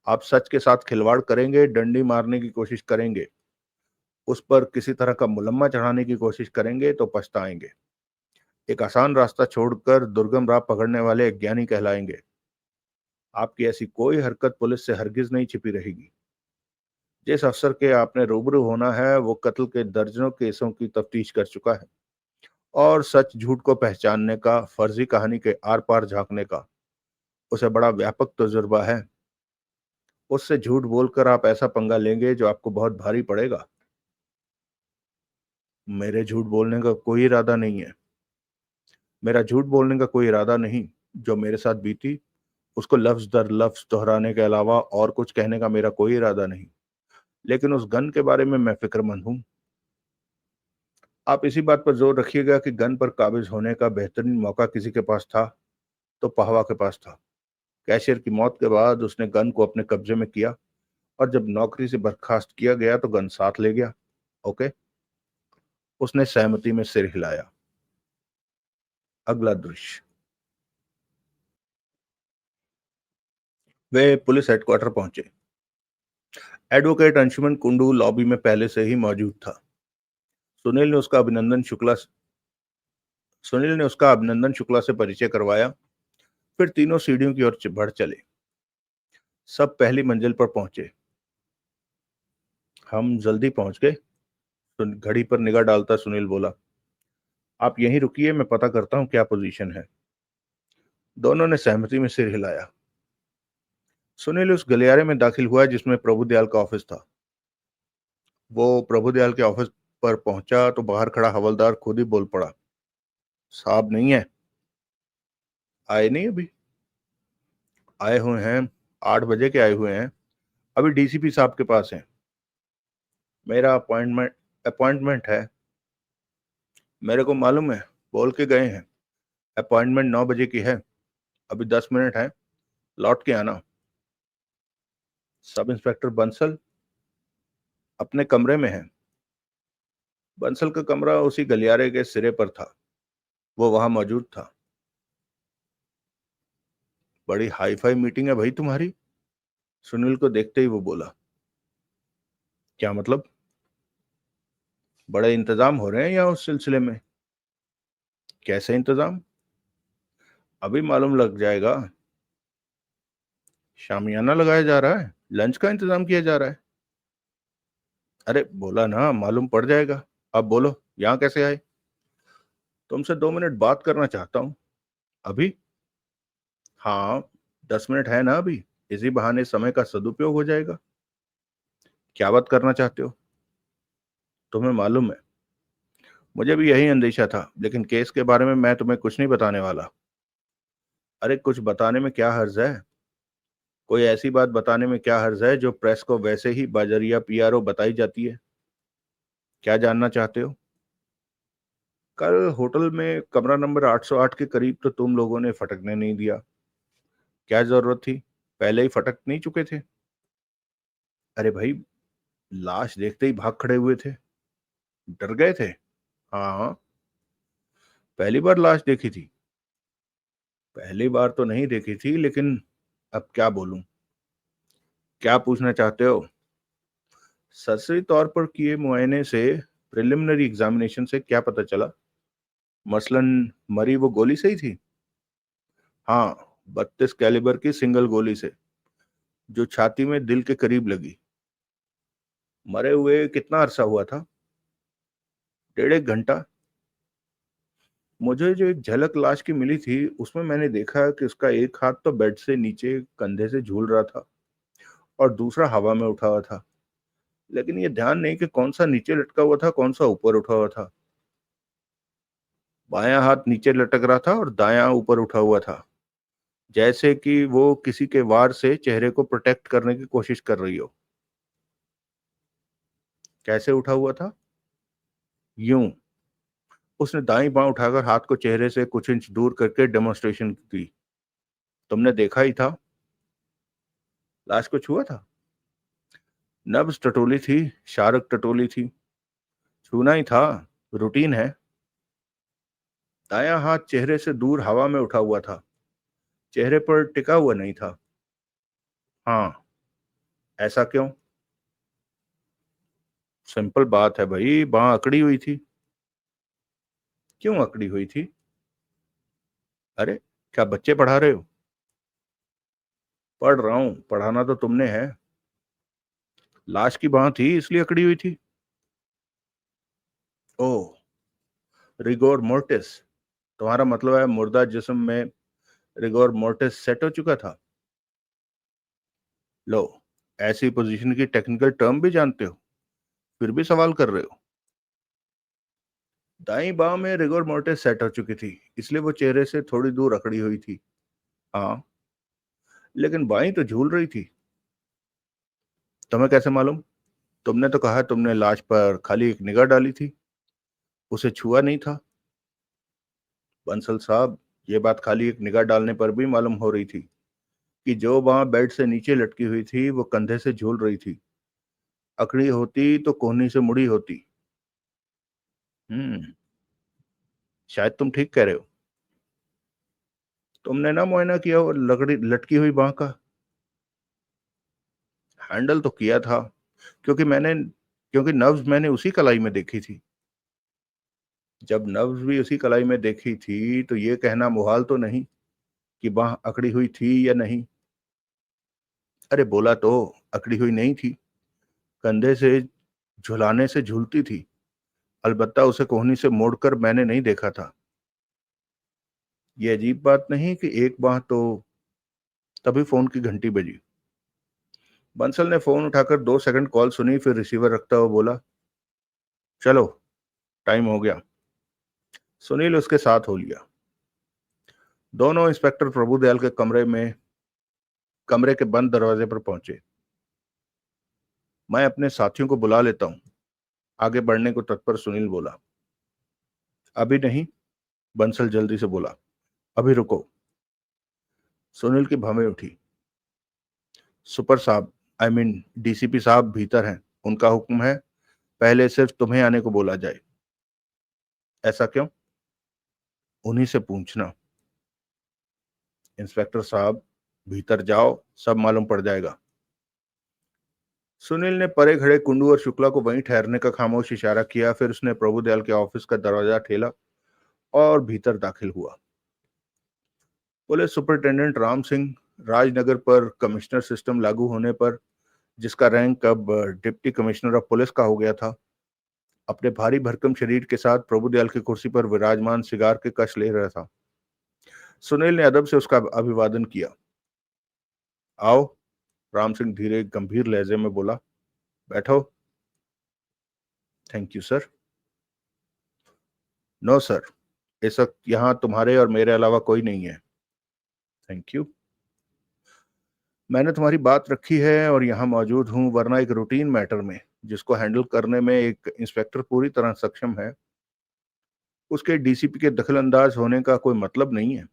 आप सच के साथ खिलवाड़ करेंगे, डंडी मारने की कोशिश करेंगे, उस पर किसी तरह का मुलम्मा चढ़ाने की कोशिश करेंगे तो पछताएंगे। एक आसान रास्ता छोड़कर दुर्गम राह पकड़ने वाले अज्ञानी कहलाएंगे। आपकी ऐसी कोई हरकत पुलिस से हरगिज नहीं छिपी रहेगी। जिस अफसर के आपने रूबरू होना है वो कत्ल के दर्जनों केसों की तफ्तीश कर चुका है, और सच झूठ को पहचानने का, फर्जी कहानी के आर पार झांकने का उसे बड़ा व्यापक तजुर्बा है। उससे झूठ बोलकर आप ऐसा पंगा लेंगे जो आपको बहुत भारी पड़ेगा। मेरे झूठ बोलने का कोई इरादा नहीं है। मेरा झूठ बोलने का कोई इरादा नहीं। जो मेरे साथ बीती उसको लफ्ज दर लफ्ज दोहराने के अलावा और कुछ कहने का मेरा कोई इरादा नहीं। लेकिन उस गन के बारे में मैं फिक्रमंद हूँ। आप इसी बात पर जोर रखिएगा कि गन पर काबिज होने का बेहतरीन मौका किसी के पास था तो पाहवा के पास था। कैशियर की मौत के बाद उसने गन को अपने कब्जे में किया, और जब नौकरी से बर्खास्त किया गया तो गन साथ ले गया। ओके। उसने सहमति में सिर हिलाया। अगला दृश्य। वे पुलिस हेडक्वार्टर पहुंचे। एडवोकेट अंशुमन कुंडू लॉबी में पहले से ही मौजूद था। सुनील ने उसका अभिनंदन शुक्ला सुनील ने उसका अभिनंदन शुक्ला से परिचय करवाया। फिर तीनों सीढ़ियों की ओर बढ़ चले। सब पहली मंजिल पर पहुंचे। हम जल्दी पहुंच गए, घड़ी पर निगाह डालता सुनील बोला। आप यहीं रुकिए, मैं पता करता हूं क्या पोजीशन है। दोनों ने सहमति में सिर हिलाया। सुनील उस गलियारे में दाखिल हुआ जिसमें प्रभुदयाल का ऑफिस था। वो प्रभुदयाल के ऑफिस पर पहुंचा तो बाहर खड़ा हवलदार खुद ही बोल पड़ा। साहब नहीं है? आए नहीं अभी? आए हुए हैं, 8 बजे के आए हुए हैं। अभी डीसीपी साहब के पास हैं। मेरा अपॉइंटमेंट है। मेरे को मालूम है, बोल के गए हैं। अपॉइंटमेंट 9 बजे की है। अभी 10 मिनट है, लौट के आना। सब इंस्पेक्टर बंसल अपने कमरे में है। बंसल का कमरा उसी गलियारे के सिरे पर था। वो वहां मौजूद था। बड़ी हाई फाई मीटिंग है भाई तुम्हारी। सुनील को देखते ही वो बोला। क्या मतलब? बड़े इंतजाम हो रहे हैं यहाँ उस सिलसिले में? कैसे इंतजाम? अभी मालूम लग जाएगा। शामियाना लगाया जा रहा है, लंच का इंतजाम किया जा रहा है। अरे बोला ना, मालूम पड़ जाएगा। अब बोलो, यहाँ कैसे आए? तुमसे 2 मिनट बात करना चाहता हूँ। अभी? हाँ, 10 मिनट है ना अभी। इसी बहाने समय का सदुपयोग हो जाएगा। क्या बात करना चाहते हो? तुम्हें मालूम है, मुझे भी यही अंदेशा था, लेकिन केस के बारे में मैं तुम्हें कुछ नहीं बताने वाला। अरे कुछ बताने में क्या हर्ज है? कोई ऐसी बात बताने में क्या हर्ज है जो प्रेस को वैसे ही बाजरिया पीआरओ बताई जाती है? क्या जानना चाहते हो? कल होटल में कमरा नंबर 808 के करीब तो तुम लोगों ने फटकने नहीं दिया। क्या जरूरत थी? पहले ही फटक नहीं चुके थे? अरे भाई, लाश देखते ही भाग खड़े हुए थे। डर गए थे? हाँ। पहली बार लाश देखी थी? पहली बार तो नहीं देखी थी, लेकिन अब क्या बोलूं। क्या पूछना चाहते हो? सरसरी तौर पर किए मुआयने से, प्रिलिमिनरी एग्जामिनेशन से क्या पता चला? मसलन मरी वो गोली से ही थी? हाँ, 32 कैलिबर की सिंगल गोली से, जो छाती में दिल के करीब लगी। मरे हुए कितना अरसा हुआ था? 1.5 घंटा। मुझे जो एक झलक लाश की मिली थी उसमें मैंने देखा कि उसका एक हाथ तो बेड से नीचे कंधे से झूल रहा था और दूसरा हवा में उठा हुआ था। लेकिन ये ध्यान नहीं कि कौन सा नीचे लटका हुआ था, कौन सा ऊपर उठा हुआ था। बायां हाथ नीचे लटक रहा था और दायां ऊपर उठा हुआ था, जैसे कि वो किसी के वार से चेहरे को प्रोटेक्ट करने की कोशिश कर रही हो। कैसे उठा हुआ था? यूं। उसने दाईं बां उठाकर हाथ को चेहरे से कुछ इंच दूर करके डेमोन्स्ट्रेशन की। तुमने देखा ही था। लाश को छुआ था? नब्ज टटोली थी, शारक टटोली थी। छूना ही था, रूटीन है। दायां हाथ चेहरे से दूर हवा में उठा हुआ था, चेहरे पर टिका हुआ नहीं था। हाँ। ऐसा क्यों? सिंपल बात है भाई, बांह अकड़ी हुई थी। क्यों अकड़ी हुई थी? अरे, क्या बच्चे पढ़ा रहे हो? पढ़ रहा हूं, पढ़ाना तो तुमने है। लाश की बांह थी इसलिए अकड़ी हुई थी। ओह, रिगोर मोर्टिस। तुम्हारा मतलब है मुर्दा जिस्म में रिगोर मोर्टिस सेट हो चुका था। लो, ऐसी पोजीशन की टेक्निकल टर्म भी जानते हो, फिर भी सवाल कर रहे हो। दाईं बांह में रिगोर मोर्टिस सेट हो चुकी थी, इसलिए वो चेहरे से थोड़ी दूर अकड़ी हुई थी। हाँ, लेकिन बाईं तो झूल रही थी। तुम्हें कैसे मालूम? तुमने तो कहा तुमने लाश पर खाली एक निगाह डाली थी, उसे छुआ नहीं था। बंसल साहब, ये बात खाली एक निगाह डालने पर भी मालूम हो रही थी कि जो बांह बेड से नीचे लटकी हुई थी वो कंधे से झूल रही थी। अकड़ी होती तो कोहनी से मुड़ी होती। हम्म, शायद तुम ठीक कह रहे हो। तुमने ना मुआयना किया वो लकड़ी लटकी हुई बांह का? हैंडल तो किया था, क्योंकि नब्ज मैंने उसी कलाई में देखी थी। जब नब्ज भी उसी कलाई में देखी थी तो ये कहना मुहाल तो नहीं कि बांह अकड़ी हुई थी या नहीं। अरे बोला तो, अकड़ी हुई नहीं थी, कंधे से झुलाने से झूलती थी। अलबत्ता उसे कोहनी से मोड़कर मैंने नहीं देखा था। ये अजीब बात नहीं कि एक बांह तो। तभी फोन की घंटी बजी। बंसल ने फोन उठाकर 2 सेकंड कॉल सुनी, फिर रिसीवर रखता हुआ बोला, चलो टाइम हो गया। सुनील उसके साथ हो लिया। दोनों इंस्पेक्टर प्रभुदयाल के कमरे के बंद दरवाजे पर पहुंचे। मैं अपने साथियों को बुला लेता हूं, आगे बढ़ने को तत्पर सुनील बोला। अभी नहीं, बंसल जल्दी से बोला। अभी रुको। सुनील की भवें उठी। सुपर साहब, आई मीन डीसीपी साहब भीतर हैं, उनका हुक्म है पहले सिर्फ तुम्हें आने को बोला जाए। ऐसा क्यों? उन्हीं से पूछना। इंस्पेक्टर साहब भीतर जाओ, सब मालूम पड़ जाएगा। सुनील ने परे खड़े कुंडू और शुक्ला को वहीं ठहरने का खामोश इशारा किया, फिर उसने प्रभुदयाल के ऑफिस का दरवाजा ठेला और भीतर दाखिल हुआ। पुलिस सुपरिटेंडेंट राम सिंह, राजनगर पर कमिश्नर सिस्टम लागू होने पर जिसका रैंक अब डिप्टी कमिश्नर ऑफ पुलिस का हो गया था, अपने भारी भरकम शरीर के साथ प्रभुदयाल की कुर्सी पर विराजमान सिगार के कश ले रहा था। सुनील ने अदब से उसका अभिवादन किया। आओ, राम सिंह धीरे गंभीर लहजे में बोला। बैठो। Thank you sir. No sir, इस वक्त यहाँ तुम्हारे और मेरे अलावा कोई नहीं है। Thank you. मैंने तुम्हारी बात रखी है और यहाँ मौजूद हूँ, वरना एक रूटीन मैटर में जिसको हैंडल करने में एक इंस्पेक्टर पूरी तरह सक्षम है, उसके डीसीपी के दखलंदाज होने का कोई मतलब नहीं है।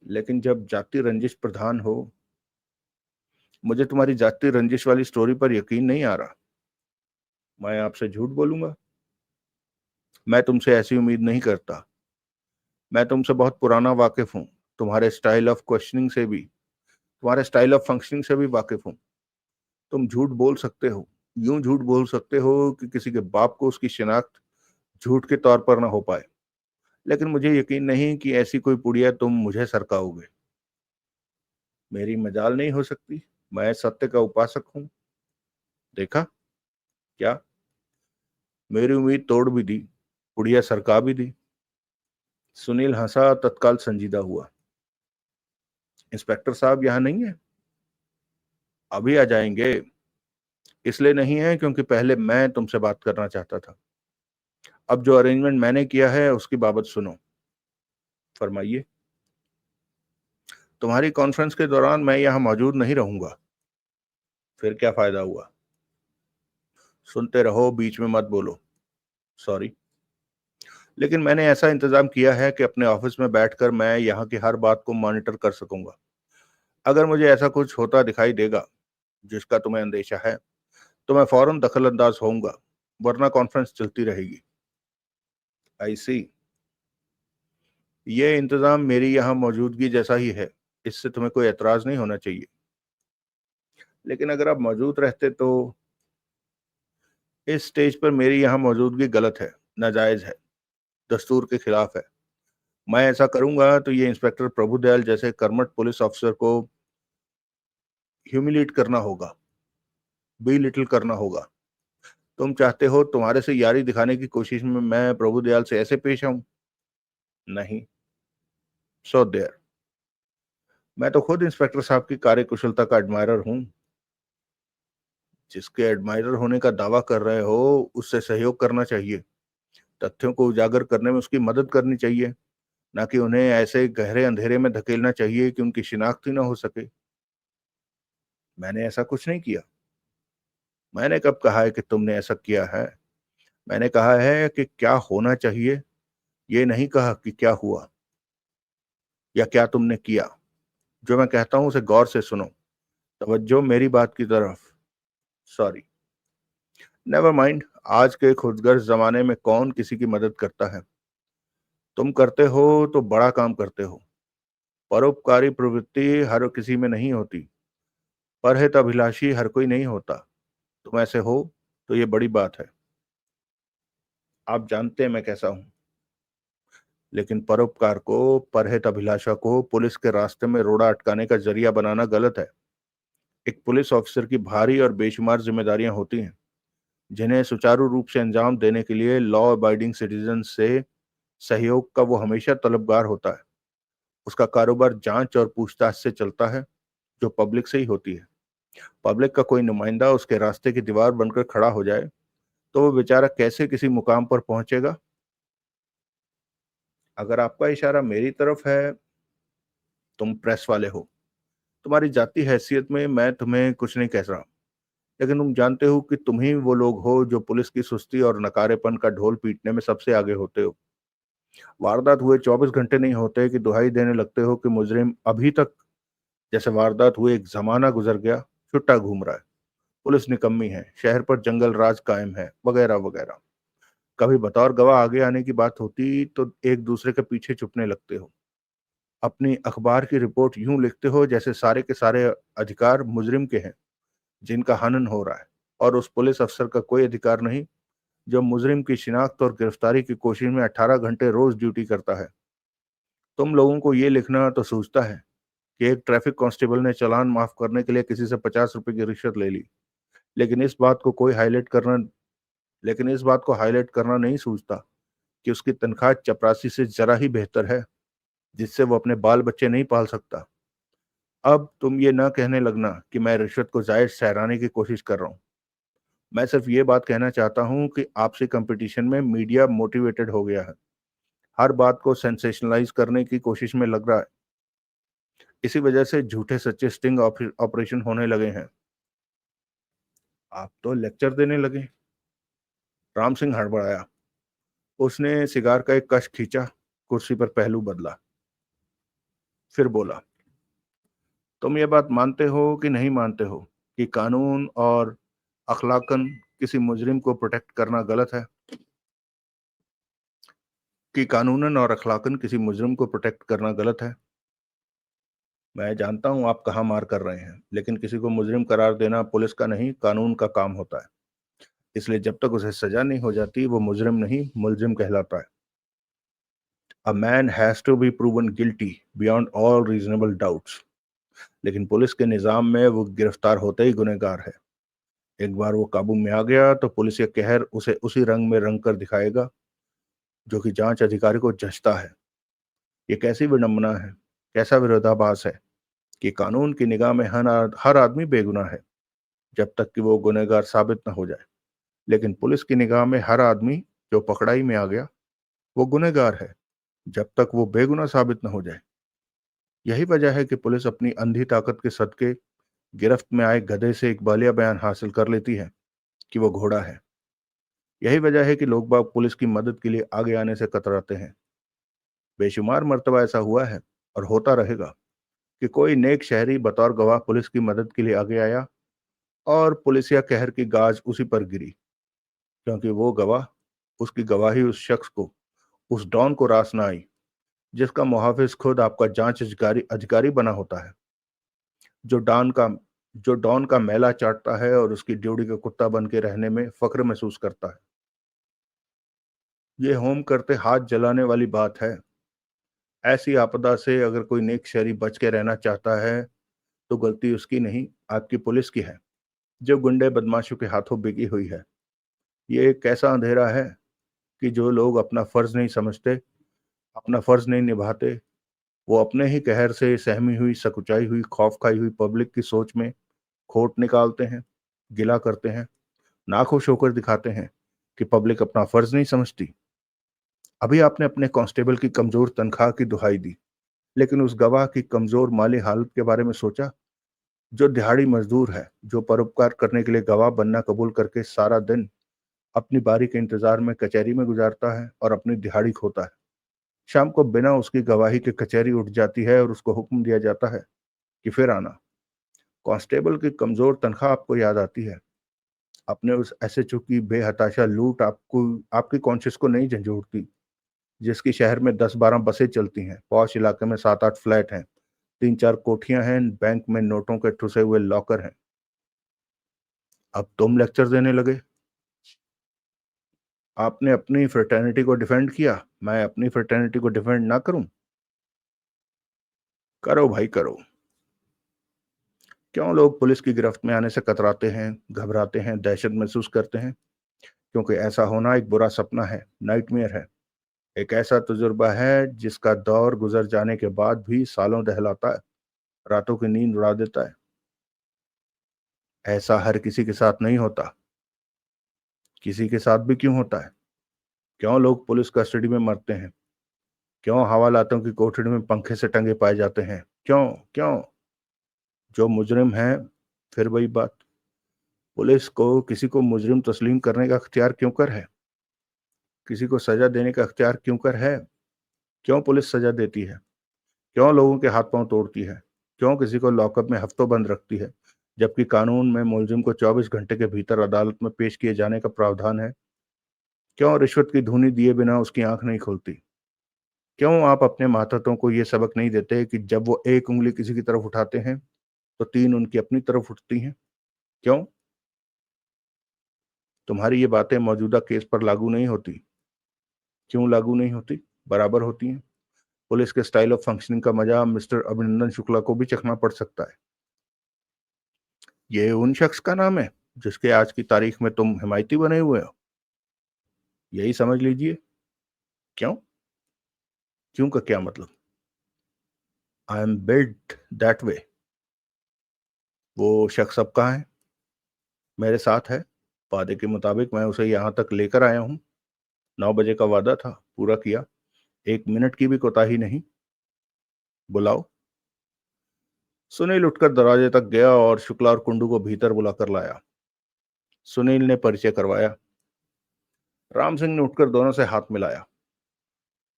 लेकिन जब जाति रंजिश प्रधान हो, मुझे तुम्हारी जाति रंजिश वाली स्टोरी पर यकीन नहीं आ रहा। मैं आपसे झूठ बोलूंगा? मैं तुमसे ऐसी उम्मीद नहीं करता। मैं तुमसे बहुत पुराना वाकिफ हूँ, तुम्हारे स्टाइल ऑफ क्वेश्चनिंग से भी, तुम्हारे स्टाइल ऑफ फंक्शनिंग से भी वाकिफ हूँ। तुम झूठ बोल सकते हो, यूं झूठ बोल सकते हो कि किसी के बाप को उसकी शिनाख्त झूठ के तौर पर ना हो पाए, लेकिन मुझे यकीन नहीं कि ऐसी कोई पुड़िया तुम मुझे सरकाओगे। मेरी मजाल नहीं हो सकती, मैं सत्य का उपासक हूं। देखा क्या? मेरी उम्मीद तोड़ भी दी, पुड़िया सरका भी दी। सुनील हंसा, तत्काल संजीदा हुआ। इंस्पेक्टर साहब यहाँ नहीं है? अभी आ जाएंगे। इसलिए नहीं है क्योंकि पहले मैं तुमसे बात करना चाहता था। अब जो अरेंजमेंट मैंने किया है उसकी बाबत सुनो। फरमाइए। तुम्हारी कॉन्फ्रेंस के दौरान मैं यहाँ मौजूद नहीं रहूंगा। फिर क्या फायदा हुआ? सुनते रहो, बीच में मत बोलो। सॉरी। लेकिन मैंने ऐसा इंतजाम किया है कि अपने ऑफिस में बैठकर मैं यहाँ की हर बात को मॉनिटर कर सकूंगा। अगर मुझे ऐसा कुछ होता दिखाई देगा जिसका तुम्हें अंदेशा है, तो मैं फौरन दखल अंदाज होऊंगा, वरना कॉन्फ्रेंस चलती रहेगी। आई सी। ये इंतजाम मेरी यहाँ मौजूदगी जैसा ही है, इससे तुम्हें कोई एतराज नहीं होना चाहिए। लेकिन अगर आप मौजूद रहते तो। इस स्टेज पर मेरी यहाँ मौजूदगी गलत है, नाजायज है, दस्तूर के खिलाफ है। मैं ऐसा करूंगा तो ये इंस्पेक्टर प्रभुदयाल जैसे कर्मठ पुलिस ऑफिसर को ह्यूमिलेट करना होगा, बी लिटिल करना होगा। तुम चाहते हो तुम्हारे से यारी दिखाने की कोशिश में मैं प्रभुदयाल से ऐसे पेश आऊं? नहीं। So there. मैं तो खुद इंस्पेक्टर साहब की कार्यकुशलता का एडमायरर हूं। जिसके एडमायरर होने का दावा कर रहे हो, उससे सहयोग करना चाहिए, तथ्यों को उजागर करने में उसकी मदद करनी चाहिए, ना कि उन्हें ऐसे गहरे अंधेरे में धकेलना चाहिए कि उनकी शिनाख्त ही ना हो सके। मैंने ऐसा कुछ नहीं किया। मैंने कब कहा है कि तुमने ऐसा किया है? मैंने कहा है कि क्या होना चाहिए, ये नहीं कहा कि क्या हुआ या क्या तुमने किया। जो मैं कहता हूं उसे गौर से सुनो। तवज्जो मेरी बात की तरफ। सॉरी। Never mind. आज के खुदगर्ज जमाने में कौन किसी की मदद करता है? तुम करते हो तो बड़ा काम करते हो। परोपकारी प्रवृत्ति हर किसी में नहीं होती। परहित अभिलाषी हर कोई नहीं होता। तुम ऐसे हो तो ये बड़ी बात है। आप जानते हैं मैं कैसा हूं। लेकिन परोपकार को, परहित अभिलाषा को पुलिस के रास्ते में रोड़ा अटकाने का जरिया बनाना गलत है। एक पुलिस ऑफिसर की भारी और बेशुमार जिम्मेदारियां होती हैं, जिन्हें सुचारू रूप से अंजाम देने के लिए लॉ अबाइडिंग सिटीजन से सहयोग का वो हमेशा तलबगार होता है। उसका कारोबार जांच और पूछताछ से चलता है, जो पब्लिक से ही होती है। पब्लिक का कोई नुमाइंदा उसके रास्ते की दीवार बनकर खड़ा हो जाए तो वो बेचारा कैसे किसी मुकाम पर पहुंचेगा। अगर आपका इशारा मेरी तरफ है, तुम प्रेस वाले हो, तुम्हारी जाति हैसियत में मैं तुम्हें कुछ नहीं कह रहा, लेकिन तुम जानते हो कि तुम ही वो लोग हो जो पुलिस की सुस्ती और नकारेपन का ढोल पीटने में सबसे आगे होते हो। वारदात हुए 24 घंटे नहीं होते कि दुहाई देने लगते हो कि मुजरिम अभी तक जैसे वारदात हुए एक जमाना गुजर गया छुट्टा घूम रहा है। पुलिस निकम्मी है, शहर पर जंगल राज कायम है, वगैरह वगैरह। कभी बतौर गवाह आगे आने की बात होती तो एक दूसरे के पीछे छुपने लगते हो। अपनी अखबार की रिपोर्ट यूं लिखते हो जैसे सारे के सारे अधिकार मुजरिम के हैं, जिनका हनन हो रहा है, और उस पुलिस अफसर का कोई अधिकार नहीं जो मुजरिम की शिनाख्त और गिरफ्तारी की कोशिश में 18 घंटे रोज ड्यूटी करता है। तुम लोगों को ये लिखना तो सूझता है कि एक ट्रैफिक कांस्टेबल ने चालान माफ करने के लिए किसी से 50 रुपए की रिश्वत ले ली, लेकिन इस बात को कोई हाईलाइट करना लेकिन इस बात को हाईलाइट करना नहीं सूझता कि उसकी तनख्वाह चपरासी से जरा ही बेहतर है, जिससे वो अपने बाल बच्चे नहीं पाल सकता। अब तुम ये ना कहने लगना कि मैं रिश्वत को जायज ठहराने की कोशिश कर रहा हूँ। मैं सिर्फ ये बात कहना चाहता हूँ कि आपसी कंपटीशन में मीडिया मोटिवेटेड हो गया है, हर बात को सेंसेशनलाइज करने की कोशिश में लग रहा है। इसी वजह से झूठे सच्चे स्टिंग ऑपरेशन होने लगे हैं। आप तो लेक्चर देने लगे। राम सिंह हड़बड़ाया। उसने सिगार का एक कश खींचा, कुर्सी पर पहलू बदला, फिर बोला, तुम ये बात मानते हो कि नहीं मानते हो कि कानून और अखलाकन किसी मुजरिम को प्रोटेक्ट करना गलत है? कि कानूनन और अखलाकन किसी मुजरिम को प्रोटेक्ट करना गलत है? मैं जानता हूं आप कहाँ मार कर रहे हैं, लेकिन किसी को मुजरिम करार देना पुलिस का नहीं, कानून का काम होता है। इसलिए जब तक उसे सजा नहीं हो जाती वो मुजरिम नहीं, मुलजिम कहलाता है। A man has to be proven guilty beyond all reasonable doubts. लेकिन पुलिस के निजाम में वो गिरफ्तार होते ही गुनहगार है। एक बार वो काबू में आ गया तो पुलिस का कहर उसे उसी रंग में रंग कर दिखाएगा जो कि जांच अधिकारी को जचता है। ये कैसी विडंबना है, कैसा विरोधाभास है कि कानून की निगाह में हर आदमी बेगुनाह है जब तक कि वो गुनहगार साबित न हो जाए, लेकिन पुलिस की निगाह में हर आदमी जो पकड़ाई में आ गया वो गुनहगार है जब तक वो बेगुनाह साबित न हो जाए। यही वजह है कि पुलिस अपनी अंधी ताकत के सदके गिरफ्त में आए गधे से इकबालिया बयान हासिल कर लेती है कि वो घोड़ा है। यही वजह है कि लोग बाग पुलिस की मदद के लिए आगे आने से कतराते हैं। बेशुमार मर्तबा ऐसा हुआ है और होता रहेगा कि कोई नेक शहरी बतौर गवाह पुलिस की मदद के लिए आगे आया और पुलिसिया कहर की गाज उसी पर गिरी, क्योंकि वो गवाह, उसकी गवाही उस शख्स को, उस डॉन को रास ना आई जिसका मुहाफिज खुद आपका जांच अधिकारी अधिकारी बना होता है, जो डॉन का जो डॉन का मैला चाटता है और उसकी ड्यूटी का कुत्ता बन के रहने में फख्र महसूस करता है। ये होम करते हाथ जलाने वाली बात है। ऐसी आपदा से अगर कोई नेक शहरी बच के रहना चाहता है तो गलती उसकी नहीं, आपकी पुलिस की है, जो गुंडे बदमाशों के हाथों बिकी हुई है। ये एक ऐसा अंधेरा है कि जो लोग अपना फर्ज नहीं समझते, अपना फर्ज नहीं निभाते, वो अपने ही कहर से सहमी हुई, सकुचाई हुई, खौफ खाई हुई पब्लिक की सोच में खोट निकालते हैं, गिला करते हैं, नाखुश होकर दिखाते हैं कि पब्लिक अपना फर्ज नहीं समझती। अभी आपने अपने कांस्टेबल की कमजोर तनख्वाह की दुहाई दी, लेकिन उस गवाह की कमजोर माली हालत के बारे में सोचा, जो दिहाड़ी मजदूर है, जो परोपकार करने के लिए गवाह बनना कबूल करके सारा दिन अपनी बारी के इंतजार में कचहरी में गुजारता है और अपनी दिहाड़ी खोता है। शाम को बिना उसकी गवाही के कचहरी उठ जाती है और उसको हुक्म दिया जाता है कि फिर आना। कांस्टेबल की कमजोर तनख्वाह आपको याद आती है। अपने उस एसएचओ की बेहताशा लूट आपको, आपकी कॉन्शियस को नहीं झंझोड़ती, जिसकी शहर में 10-12 बसें चलती हैं, पॉश इलाके में 7-8 फ्लैट हैं, 3-4 कोठियां हैं, बैंक में नोटों के ठुसे हुए लॉकर हैं। अब तुम लेक्चर देने लगे। आपने अपनी फ्रेटर्निटी को डिफेंड किया, मैं अपनी फ्रेटर्निटी को डिफेंड ना करूं? करो भाई करो। क्यों लोग पुलिस की गिरफ्त में आने से कतराते हैं, घबराते हैं, दहशत महसूस करते हैं? क्योंकि ऐसा होना एक बुरा सपना है, नाइटमेयर है। एक ऐसा तजुर्बा है जिसका दौर गुजर जाने के बाद भी सालों दहलाता है, रातों की नींद उड़ा देता है। ऐसा हर किसी के साथ नहीं होता। किसी के साथ भी क्यों होता है? क्यों लोग पुलिस कस्टडी में मरते हैं? क्यों हवालातों की कोठरी में पंखे से टंगे पाए जाते हैं? क्यों? क्यों? जो मुजरिम है, फिर वही बात, पुलिस को किसी को मुजरिम तस्लीम करने का अख्तियार क्यों कर है? किसी को सजा देने का अख्तियार क्यों कर है? क्यों पुलिस सजा देती है? क्यों लोगों के हाथ पांव तोड़ती है? क्यों किसी को लॉकअप में हफ्तों बंद रखती है, जबकि कानून में मुलजिम को 24 घंटे के भीतर अदालत में पेश किए जाने का प्रावधान है? क्यों रिश्वत की धूनी दिए बिना उसकी आंख नहीं खुलती? क्यों आप अपने मातहतों को ये सबक नहीं देते कि जब वो एक उंगली किसी की तरफ उठाते हैं तो 3 उनकी अपनी तरफ उठती हैं? क्यों? तुम्हारी ये बातें मौजूदा केस पर लागू नहीं होती। क्यों लागू नहीं होती? बराबर होती हैं। पुलिस के स्टाइल ऑफ फंक्शनिंग का मजा मिस्टर अभिनंदन शुक्ला को भी चखना पड़ सकता है। ये उन शख्स का नाम है जिसके आज की तारीख में तुम हिमायती बने हुए हो, यही समझ लीजिए। क्यों? क्यों का क्या मतलब? I am built that way. वो शख्स अब कहाँ है? मेरे साथ है। वादे के मुताबिक मैं उसे यहाँ तक लेकर आया हूँ। 9 बजे का वादा था, पूरा किया। 1 मिनट की भी कोताही नहीं। बुलाओ। सुनील उठकर दरवाजे तक गया और शुक्ला और कुंडू को भीतर बुलाकर लाया। सुनील ने परिचय करवाया। राम सिंह ने उठकर दोनों से हाथ मिलाया।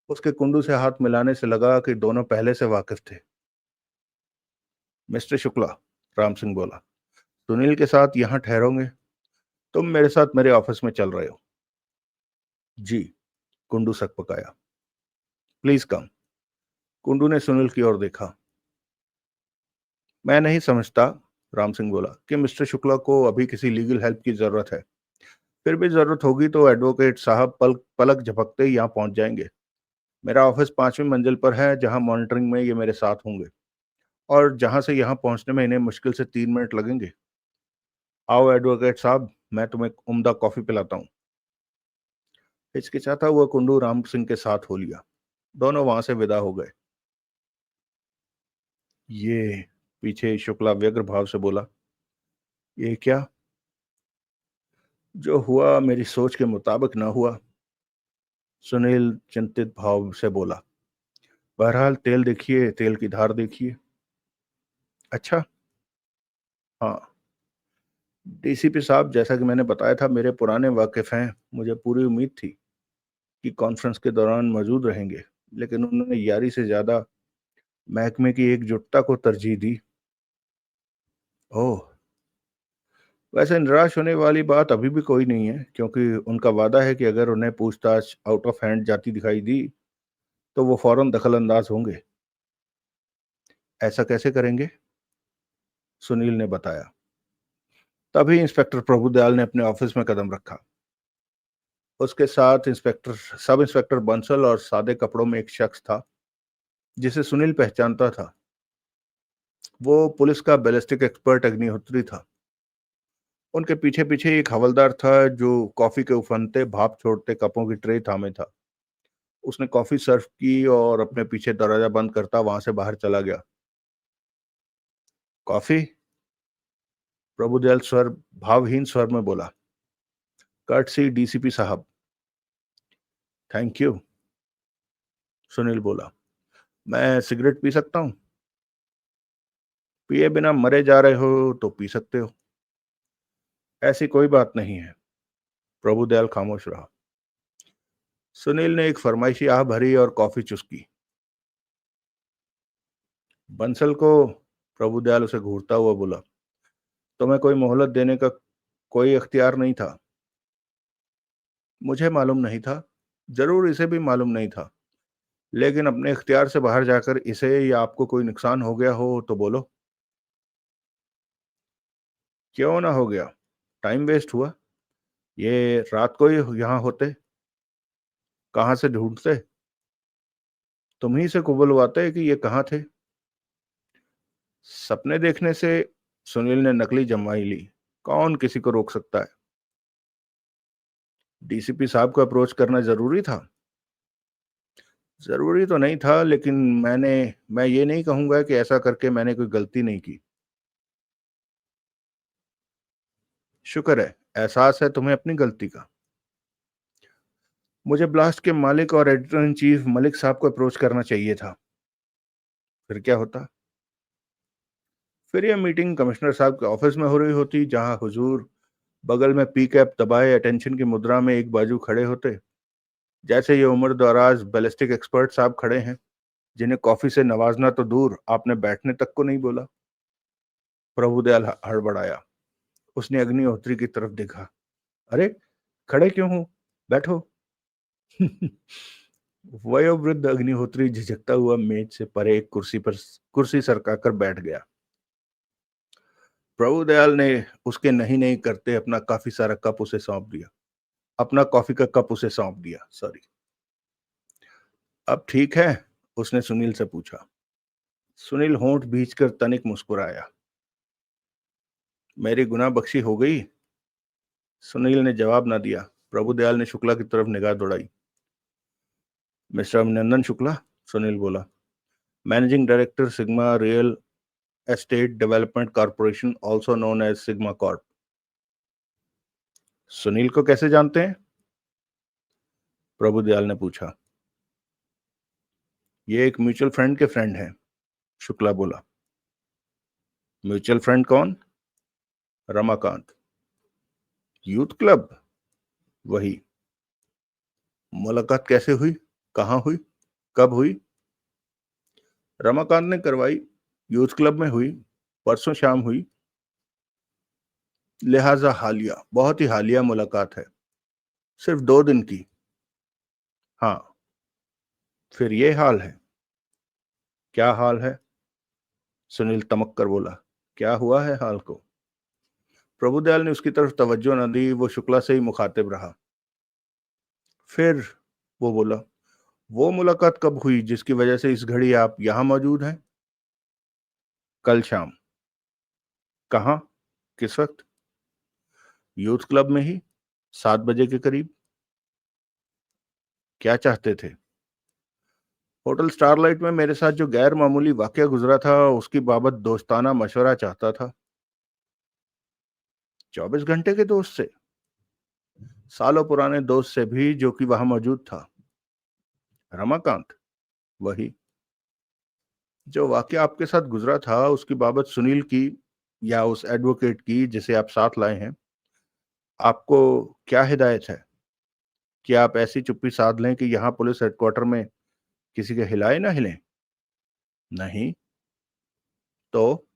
उसके कुंडू से हाथ मिलाने से लगा कि दोनों पहले से वाकिफ थे। मिस्टर शुक्ला, राम सिंह बोला, सुनील के साथ यहाँ ठहरोगे? तुम मेरे साथ मेरे ऑफिस में चल रहे हो? जी, कुंडू सकपकाया। Please come. कुंडू ने सुनील की ओर देखा। मैं नहीं समझता, राम सिंह बोला, कि मिस्टर शुक्ला को अभी किसी लीगल हेल्प की जरूरत है। फिर भी जरूरत होगी तो एडवोकेट साहब पलक झपकते ही यहाँ पहुंच जाएंगे। मेरा ऑफिस 5वीं मंजिल पर है, जहां मॉनिटरिंग में ये मेरे साथ होंगे, और जहां से यहाँ पहुंचने में इन्हें मुश्किल से 3 मिनट लगेंगे। आओ एडवोकेट साहब, मैं तुम्हें उम्दा कॉफी पिलाता हूँ। हिचकिचाता हुआ कुंडू राम सिंह के साथ हो लिया। दोनों वहां से विदा हो गए। ये, पीछे शुक्ला व्यग्र भाव से बोला, ये क्या? जो हुआ मेरी सोच के मुताबिक ना हुआ, सुनील चिंतित भाव से बोला। बहरहाल तेल देखिए, तेल की धार देखिए। अच्छा। हाँ। डीसीपी साहब, जैसा कि मैंने बताया था, मेरे पुराने वाकिफ हैं। मुझे पूरी उम्मीद थी कि कॉन्फ्रेंस के दौरान मौजूद रहेंगे, लेकिन उन्होंने यारी से ज्यादा महकमे की एकजुटता को तरजीह दी। ओह। वैसे निराश होने वाली बात अभी भी कोई नहीं है, क्योंकि उनका वादा है कि अगर उन्हें पूछताछ आउट ऑफ हैंड जाती दिखाई दी तो वो फौरन दखल अंदाज होंगे। ऐसा कैसे करेंगे? सुनील ने बताया। तभी इंस्पेक्टर प्रभुदयाल ने अपने ऑफिस में कदम रखा। उसके साथ सब इंस्पेक्टर बंसल और सादे कपड़ों में एक शख्स था जिसे सुनील पहचानता था। वो पुलिस का बैलिस्टिक एक्सपर्ट अग्निहोत्री था। उनके पीछे पीछे एक हवलदार था जो कॉफी के उफनते भाप छोड़ते कपों की ट्रे थामे था। उसने कॉफी सर्व की और अपने पीछे दरवाजा बंद करता वहां से बाहर चला गया। कॉफी? प्रभुदयाल भावहीन स्वर में बोला। कर्टसी डीसीपी साहब। थैंक यू, सुनील बोला। मैं सिगरेट पी सकता हूँ? पिए बिना मरे जा रहे हो तो पी सकते हो। ऐसी कोई बात नहीं है। प्रभुदयाल खामोश रहा। सुनील ने एक फरमाइशी आह भरी और कॉफी चुस्की। बंसल को, प्रभुदयाल उसे घूरता हुआ बोला, तुम्हें कोई मोहलत देने का कोई अख्तियार नहीं था। मुझे मालूम नहीं था, जरूर इसे भी मालूम नहीं था, लेकिन अपने इख्तियार से बाहर जाकर इसे या आपको कोई नुकसान हो गया हो तो बोलो। क्यों ना हो गया? टाइम वेस्ट हुआ। ये रात को ही यहाँ होते, कहाँ से ढूंढते? तुम ही से कुबुलवाते कि ये कहाँ थे। सपने देखने से? सुनील ने नकली जम्हाई ली। कौन किसी को रोक सकता है? डीसीपी साहब को अप्रोच करना जरूरी था? जरूरी तो नहीं था, लेकिन मैं ये नहीं कहूंगा कि ऐसा करके मैंने कोई गलती नहीं की। शुक्र है एहसास है तुम्हें अपनी गलती का। मुझे ब्लास्ट के मालिक और एडिटर इन चीफ मलिक साहब को अप्रोच करना चाहिए था। फिर क्या होता? फिर यह मीटिंग कमिश्नर साहब के ऑफिस में हो रही होती, जहां हुजूर बगल में पी कैप दबाए अटेंशन की मुद्रा में एक बाजू खड़े होते, जैसे ये उम्र दराज बैलिस्टिक एक्सपर्ट साहब खड़े हैं, जिन्हें कॉफी से नवाजना तो दूर आपने बैठने तक को नहीं बोला। प्रभुदयाल हड़बड़ाया। उसने अग्निहोत्री की तरफ देखा। अरे, खड़े क्यों हो? बैठो। वयोवृद्ध अग्निहोत्री झिझकता हुआ मेज से परे एक कुर्सी सरकाकर बैठ गया। प्रभुदयाल ने उसके नहीं नहीं करते अपना काफी सारा कप उसे सौंप दिया। अपना कॉफी का कप उसे सौंप दिया, सॉरी। अब ठीक है? उसने सुनील से पूछा। सुनील होंठ भींचकर तनिक मुस्कुराया। मेरी गुनाह बख्शी हो गई? सुनील ने जवाब ना दिया। प्रभुदयाल ने शुक्ला की तरफ निगाह दौड़ाई। मिस्टर अभिनंदन शुक्ला, सुनील बोला, managing director Sigma real estate development corporation, also known as Sigma Corp. Sunil को कैसे जानते हैं? प्रभुदयाल ने पूछा। ये एक म्यूचुअल फ्रेंड के फ्रेंड हैं, शुक्ला बोला। म्यूचुअल फ्रेंड कौन? रमाकांत। Youth club? वही। मुलाकात कैसे हुई? कहाँ हुई? कब हुई? रमाकांत ने करवाई। यूथ क्लब में हुई। परसों शाम हुई। लिहाजा हालिया, बहुत ही हालिया मुलाकात है। सिर्फ 2 दिन की। हाँ। फिर ये हाल है? क्या हाल है? सुनील तमक कर बोला। क्या हुआ है हाल को? प्रभुदयाल ने उसकी तरफ तवज्जो न दी। वो शुक्ला से ही मुखातिब रहा। फिर वो बोला, वो मुलाकात कब हुई जिसकी वजह से इस घड़ी आप यहां मौजूद हैं? कल शाम। कहाँ? किस वक्त? यूथ क्लब में ही, 7 बजे के करीब। क्या चाहते थे? होटल स्टारलाइट में मेरे साथ जो गैर मामूली वाकया गुजरा था, उसकी बाबत दोस्ताना मशवरा चाहता था। 24 घंटे के दोस्त से? सालों पुराने दोस्त से भी, जो कि वहां मौजूद था। रमाकांत? वही। जो वाकया आपके साथ गुजरा था, उसकी बाबत सुनील की या उस एडवोकेट की जिसे आप साथ लाए हैं, आपको क्या हिदायत है? कि आप ऐसी चुप्पी साध लें कि यहां पुलिस हेडक्वार्टर में किसी के हिलाए ना हिलें? नहीं। तो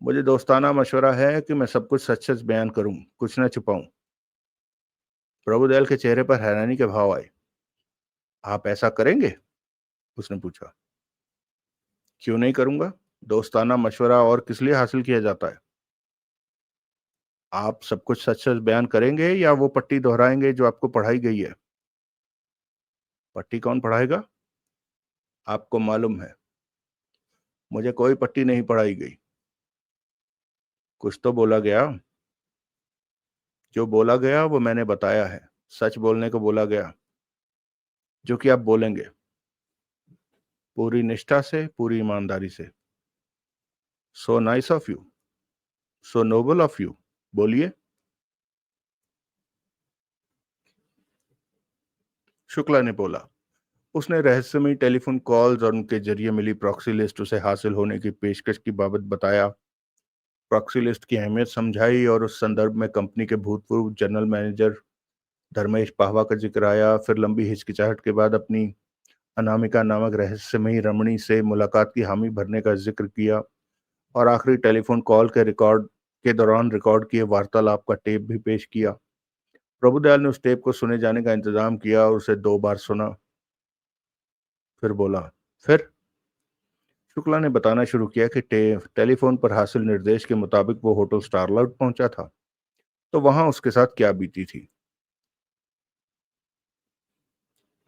मुझे दोस्ताना मशवरा है कि मैं सब कुछ सच सच बयान करूं, कुछ ना छुपाऊं। प्रभुदयाल के चेहरे पर हैरानी के भाव आए। आप ऐसा करेंगे? उसने पूछा। क्यों नहीं करूंगा? दोस्ताना मशवरा और किस लिए हासिल किया जाता है? आप सब कुछ सच सच बयान करेंगे या वो पट्टी दोहराएंगे जो आपको पढ़ाई गई है? पट्टी कौन पढ़ाएगा? आपको मालूम है, मुझे कोई पट्टी नहीं पढ़ाई गई। कुछ तो बोला गया। जो बोला गया वो मैंने बताया है। सच बोलने को बोला गया, जो कि आप बोलेंगे। पूरी निष्ठा से, पूरी ईमानदारी से। So nice of you, so noble of you. बोलिए। शुक्ला ने बोला। उसने रहस्यमयी टेलीफोन कॉल्स और उनके जरिए मिली प्रॉक्सी लिस्ट उसे हासिल होने की पेशकश की बाबत बताया। प्रॉक्सी लिस्ट की अहमियत समझाई और उस संदर्भ में कंपनी के भूतपूर्व जनरल मैनेजर धर्मेश पाहवा का जिक्र आया। फिर लंबी हिचकिचाहट के बाद अपनी अनामिका नामक रहस्यमयी रमणी से मुलाकात की हामी भरने का जिक्र किया और आखिरी टेलीफोन कॉल के दौरान रिकॉर्ड किए वार्तालाप का टेप भी पेश किया। प्रभुदयाल ने उस टेप को सुने जाने का इंतजाम किया और उसे 2 बार सुना। फिर बोला, फिर? शुक्ला ने बताना शुरू किया कि टेलीफोन पर हासिल निर्देश के मुताबिक वो होटल स्टारलाइट पहुंचा था। तो वहां उसके साथ क्या बीती थी?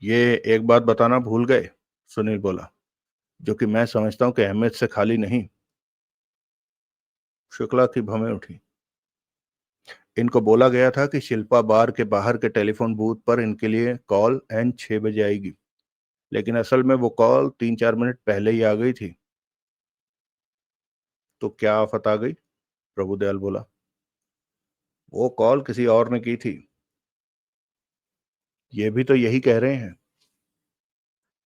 ये एक बात बताना भूल गए, सुनील बोला, जो कि मैं समझता हूं कि अहमियत से खाली नहीं। शुक्ला की भवें उठी। इनको बोला गया था कि शिल्पा बार के बाहर के टेलीफोन बूथ पर इनके लिए कॉल एन 6 बजे आएगी, लेकिन असल में वो कॉल 3-4 मिनट पहले ही आ गई थी। तो क्या आफत आ गई? प्रभुदयाल बोला, वो कॉल किसी और ने की थी। ये भी तो यही कह रहे हैं।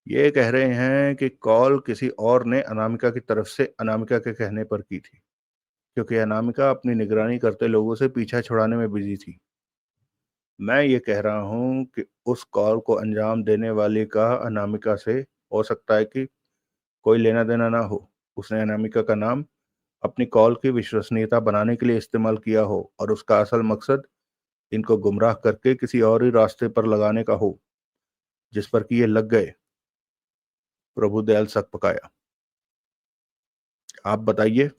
ये कह रहे हैं कि कॉल किसी और ने अनामिका की तरफ से अनामिका के कहने पर की थी, क्योंकि अनामिका अपनी निगरानी करते लोगों से पीछा छुड़ाने में बिजी थी। मैं ये कह रहा हूं कि उस कॉल को अंजाम देने वाले का अनामिका से हो सकता है कि कोई लेना देना ना हो। उसने अनामिका का नाम अपनी कॉल की विश्वसनीयता बनाने के लिए इस्तेमाल किया हो और उसका असल मकसद इनको गुमराह करके किसी और ही रास्ते पर लगाने का हो, जिस पर कि ये लग गए। प्रभुदयाल सक पकाया। आप बताइए।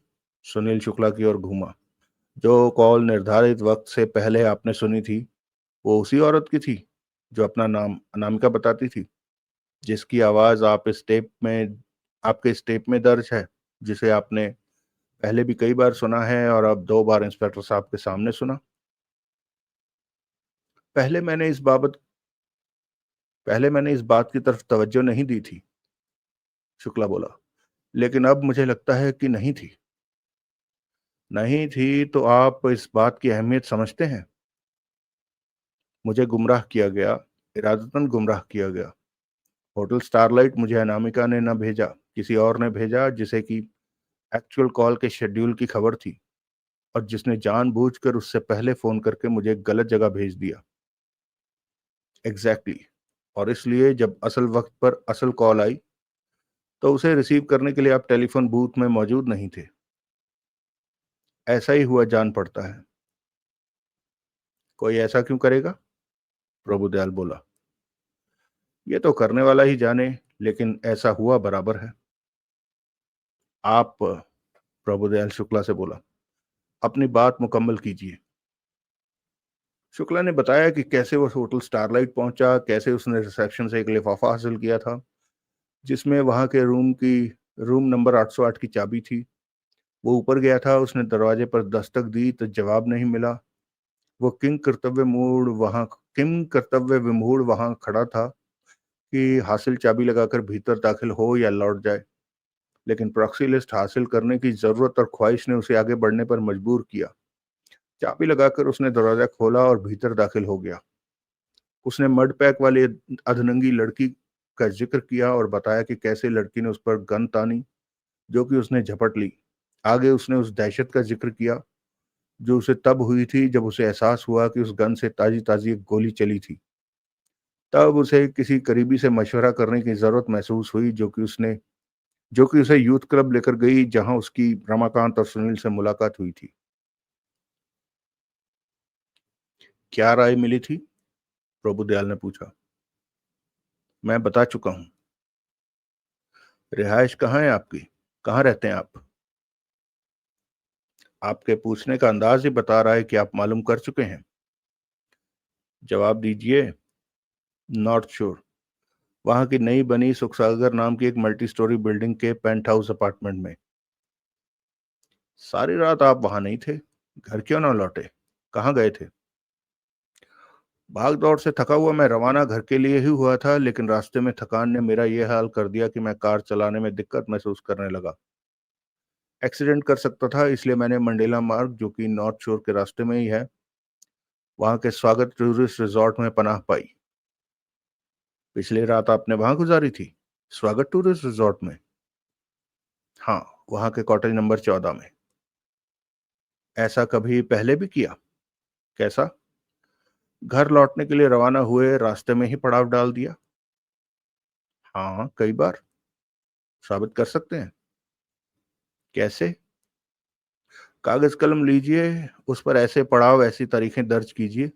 सुनील शुक्ला की ओर घूमा। जो कॉल निर्धारित वक्त से पहले आपने सुनी थी, वो उसी औरत की थी जो अपना नाम अनामिका बताती थी, जिसकी आवाज आपके इस टेप में दर्ज है, जिसे आपने पहले भी कई बार सुना है और अब 2 बार इंस्पेक्टर साहब के सामने सुना। पहले मैंने इस बाबत पहले मैंने इस बात की तरफ तवज्जो नहीं दी थी, शुक्ला बोला, लेकिन अब मुझे लगता है कि नहीं थी। नहीं थी तो आप इस बात की अहमियत समझते हैं? मुझे गुमराह किया गया, इरादतन गुमराह किया गया। होटल स्टारलाइट मुझे अनामिका ने न भेजा, किसी और ने भेजा, जिसे कि एक्चुअल कॉल के शेड्यूल की खबर थी और जिसने जानबूझकर उससे पहले फोन करके मुझे गलत जगह भेज दिया। एग्जैक्टली और इसलिए जब असल वक्त पर असल कॉल आई तो उसे रिसीव करने के लिए आप टेलीफोन बूथ में मौजूद नहीं थे। ऐसा ही हुआ जान पड़ता है। कोई ऐसा क्यों करेगा? प्रभुदयाल बोला, ये तो करने वाला ही जाने, लेकिन ऐसा हुआ बराबर है। आप, प्रभुदयाल शुक्ला से बोला, अपनी बात मुकम्मल कीजिए। शुक्ला ने बताया कि कैसे वो होटल स्टारलाइट पहुंचा, कैसे उसने रिसेप्शन से एक लिफाफा हासिल किया था जिसमें वहां के रूम नंबर 808 की चाबी थी। वो ऊपर गया था, उसने दरवाजे पर दस्तक दी तो जवाब नहीं मिला। वो किम कर्तव्य विमूढ़ वहां खड़ा था कि हासिल चाबी लगाकर भीतर दाखिल हो या लौट जाए, लेकिन प्रॉक्सी लिस्ट हासिल करने की जरूरत और ख्वाहिश ने उसे आगे बढ़ने पर मजबूर किया। चाबी लगाकर उसने दरवाजा खोला और भीतर दाखिल हो गया। उसने मड पैक वाली अधनंगी लड़की का जिक्र किया और बताया कि कैसे लड़की ने उस पर गन तानी, जो कि उसने झपट ली। आगे उसने उस दहशत का जिक्र किया जो उसे तब हुई थी जब उसे एहसास हुआ कि उस गन से ताजी ताजी एक गोली चली थी। तब उसे किसी करीबी से मशवरा करने की जरूरत महसूस हुई, जो कि उसे यूथ क्लब लेकर गई, जहां उसकी रमाकांत और सुनील से मुलाकात हुई थी। क्या राय मिली थी? प्रभुदयाल ने पूछा। मैं बता चुका हूं। रिहाइश कहाँ है आपकी? कहाँ रहते हैं आप? आपके पूछने का अंदाज ही बता रहा है कि आप मालूम कर चुके हैं। जवाब दीजिए। Not sure. वहां की नई बनी सुखसागर नाम की एक मल्टी स्टोरी बिल्डिंग के पेंट हाउस अपार्टमेंट में। सारी रात आप वहां नहीं थे? घर क्यों ना लौटे? कहाँ गए थे? भाग दौड़ से थका हुआ मैं रवाना घर के लिए ही हुआ था, लेकिन रास्ते में थकान ने मेरा यह हाल कर दिया कि मैं कार चलाने में दिक्कत महसूस करने लगा। एक्सीडेंट कर सकता था, इसलिए मैंने मंडेला मार्ग, जो कि नॉर्थ शोर के रास्ते में ही है, वहां के स्वागत टूरिस्ट रिजॉर्ट में पनाह पाई। पिछली रात आपने वहां गुजारी थी? स्वागत टूरिस्ट रिजॉर्ट में? हाँ, वहां के कॉटेज नंबर 14 में। ऐसा कभी पहले भी किया? कैसा? घर लौटने के लिए रवाना हुए रास्ते में ही पड़ाव डाल दिया? हाँ, कई बार। साबित कर सकते हैं? कैसे? कागज कलम लीजिए, उस पर ऐसे पड़ाव ऐसी तारीखें दर्ज कीजिए।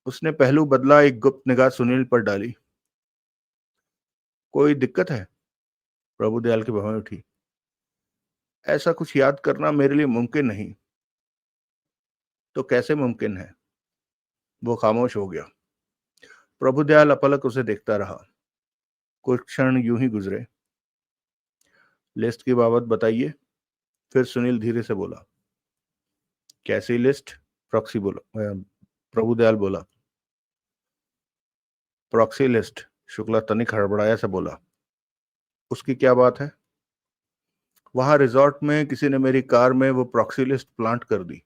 उसने पहलू बदला, एक गुप्त निगाह सुनील पर डाली। कोई दिक्कत है? प्रभुदयाल की भवें उठी। ऐसा कुछ याद करना मेरे लिए मुमकिन नहीं। तो कैसे मुमकिन है? वो खामोश हो गया। प्रभुदयाल अपलक उसे देखता रहा। कुछ क्षण यूं ही गुजरे। लिस्ट की बाबत बताइए। फिर सुनील धीरे से बोला। कैसी लिस्ट? प्रॉक्सी बोला। प्रभुदयाल बोला। Proxy list. शुक्ला तनिक हड़बड़ाया से बोला। उसकी क्या बात है? वहां रिजॉर्ट में किसी ने मेरी कार में वो प्रॉक्सी लिस्ट प्लांट कर दी,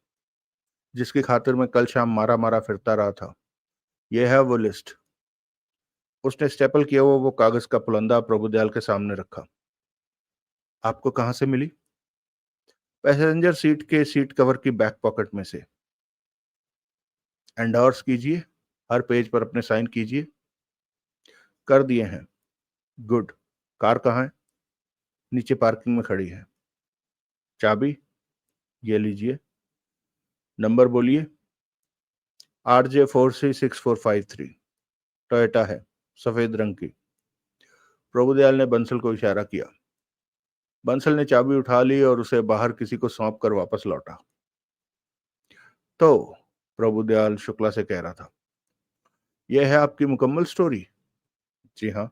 जिसकी खातिर मैं कल शाम मारा मारा फिरता रहा था। यह है वो लिस्ट। उसने स्टेपल किया हुआ वो कागज का पुलंदा प्रभुदयाल के सामने रखा। आपको कहां से मिली? पैसेंजर सीट के सीट कवर की बैक पॉकेट में से। एंडोर्स कीजिए। हर पेज पर अपने साइन कीजिए। कर दिए हैं। गुड। कार कहाँ है? नीचे पार्किंग में खड़ी है। चाबी? ये लीजिए। नंबर बोलिए। RJ436453। टोयोटा है, सफेद रंग की। प्रभुदयाल ने बंसल को इशारा किया। बंसल ने चाबी उठा ली और उसे बाहर किसी को सौंप कर वापस लौटा। तो प्रभुदयाल शुक्ला से कह रहा था, यह है आपकी मुकम्मल स्टोरी? जी हाँ।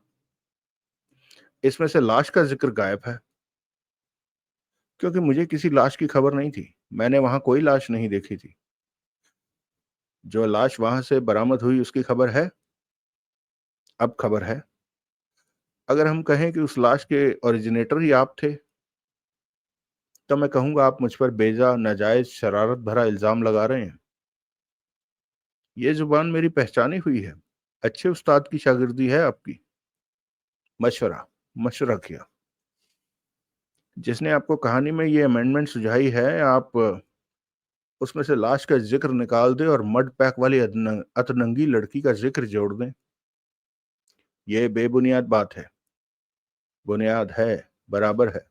इसमें से लाश का जिक्र गायब है। क्योंकि मुझे किसी लाश की खबर नहीं थी। मैंने वहां कोई लाश नहीं देखी थी। जो लाश वहां से बरामद हुई उसकी खबर है? अब खबर है। अगर हम कहें कि उस लाश के ओरिजिनेटर ही आप थे, तो मैं कहूंगा आप मुझ पर बेजा नाजायज शरारत भरा इल्जाम लगा रहे हैं। ये जुबान मेरी पहचानी हुई है। अच्छे उस्ताद की शागिर्दी है आपकी। मशवरा। मशवरा किया। जिसने आपको कहानी में ये अमेंडमेंट सुझाई है, आप उसमें से लाश का जिक्र निकाल दें और मड पैक वाली अतनंगी लड़की का जिक्र जोड़ दें। यह बेबुनियाद बात है। बुनियाद है, बराबर है।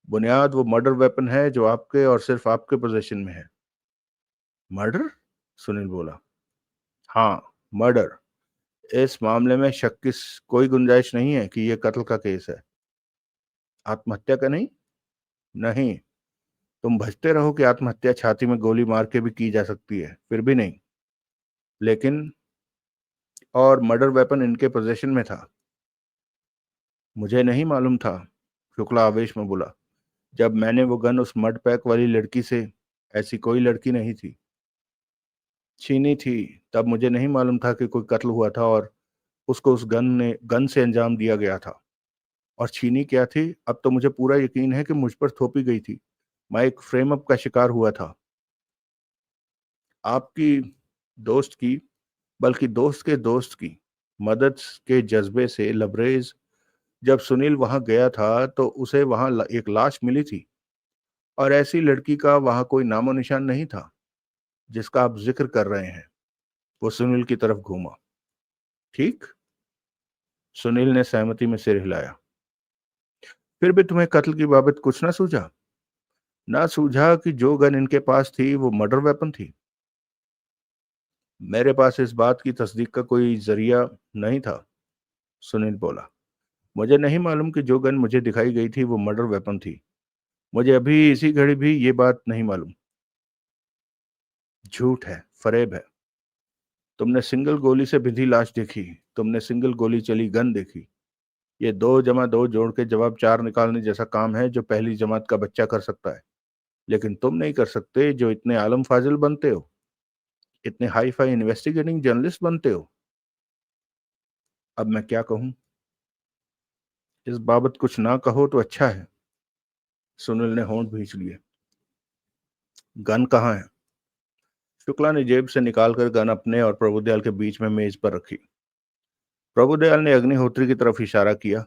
बुनियाद वो मर्डर वेपन है जो आपके और सिर्फ आपके पोजीशन में है। मर्डर? सुनील बोला। हाँ, मर्डर। इस मामले में शक की कोई गुंजाइश नहीं है कि यह कत्ल का केस है। आत्महत्या का नहीं? नहीं। तुम भजते रहो कि आत्महत्या छाती में गोली मार के भी की जा सकती है, फिर भी नहीं। लेकिन और मर्डर वेपन इनके पोजीशन में था। मुझे नहीं मालूम था, शुक्ला आवेश में बोला। जब मैंने वो गन उस मड पैक वाली लड़की से, ऐसी कोई लड़की नहीं थी, छीनी थी, तब मुझे नहीं मालूम था कि कोई कत्ल हुआ था और उसको उस गन से अंजाम दिया गया था। और छीनी क्या थी, अब तो मुझे पूरा यकीन है कि मुझ पर थोपी गई थी। मैं एक फ्रेम अप का शिकार हुआ था। आपकी दोस्त की, बल्कि दोस्त के दोस्त की मदद के जज्बे से लबरेज जब सुनील वहां गया था तो उसे वहां एक लाश मिली थी, और ऐसी लड़की का वहां कोई नामो निशान नहीं था जिसका आप जिक्र कर रहे हैं। वो सुनील की तरफ घूमा। ठीक? सुनील ने सहमति में सिर हिलाया। फिर भी तुम्हें कत्ल की बाबत कुछ ना सूझा? ना सूझा कि जो गन इनके पास थी वो मर्डर वेपन थी? मेरे पास इस बात की तस्दीक का कोई जरिया नहीं था, सुनील बोला। मुझे नहीं मालूम कि जो गन मुझे दिखाई गई थी वो मर्डर वेपन थी। मुझे अभी इसी घड़ी भी ये बात नहीं मालूम। झूठ है, फरेब है। तुमने सिंगल गोली से बिंधी लाश देखी, तुमने सिंगल गोली चली गन देखी। ये 2 + 2 जोड़ के जवाब 4 निकालने जैसा काम है जो पहली जमात का बच्चा कर सकता है। लेकिन तुम नहीं कर सकते, जो इतने आलम फाजिल बनते हो, इतने हाई फाई इन्वेस्टिगेटिंग जर्नलिस्ट बनते हो। अब मैं क्या कहूं? इस बाबत कुछ ना कहो तो अच्छा है। सुनील ने होंठ भींच लिए। गन कहाँ है? शुक्ला ने जेब से निकालकर गन अपने और प्रभुदयाल के बीच में मेज पर रखी। प्रभुदयाल ने अग्निहोत्री की तरफ इशारा किया।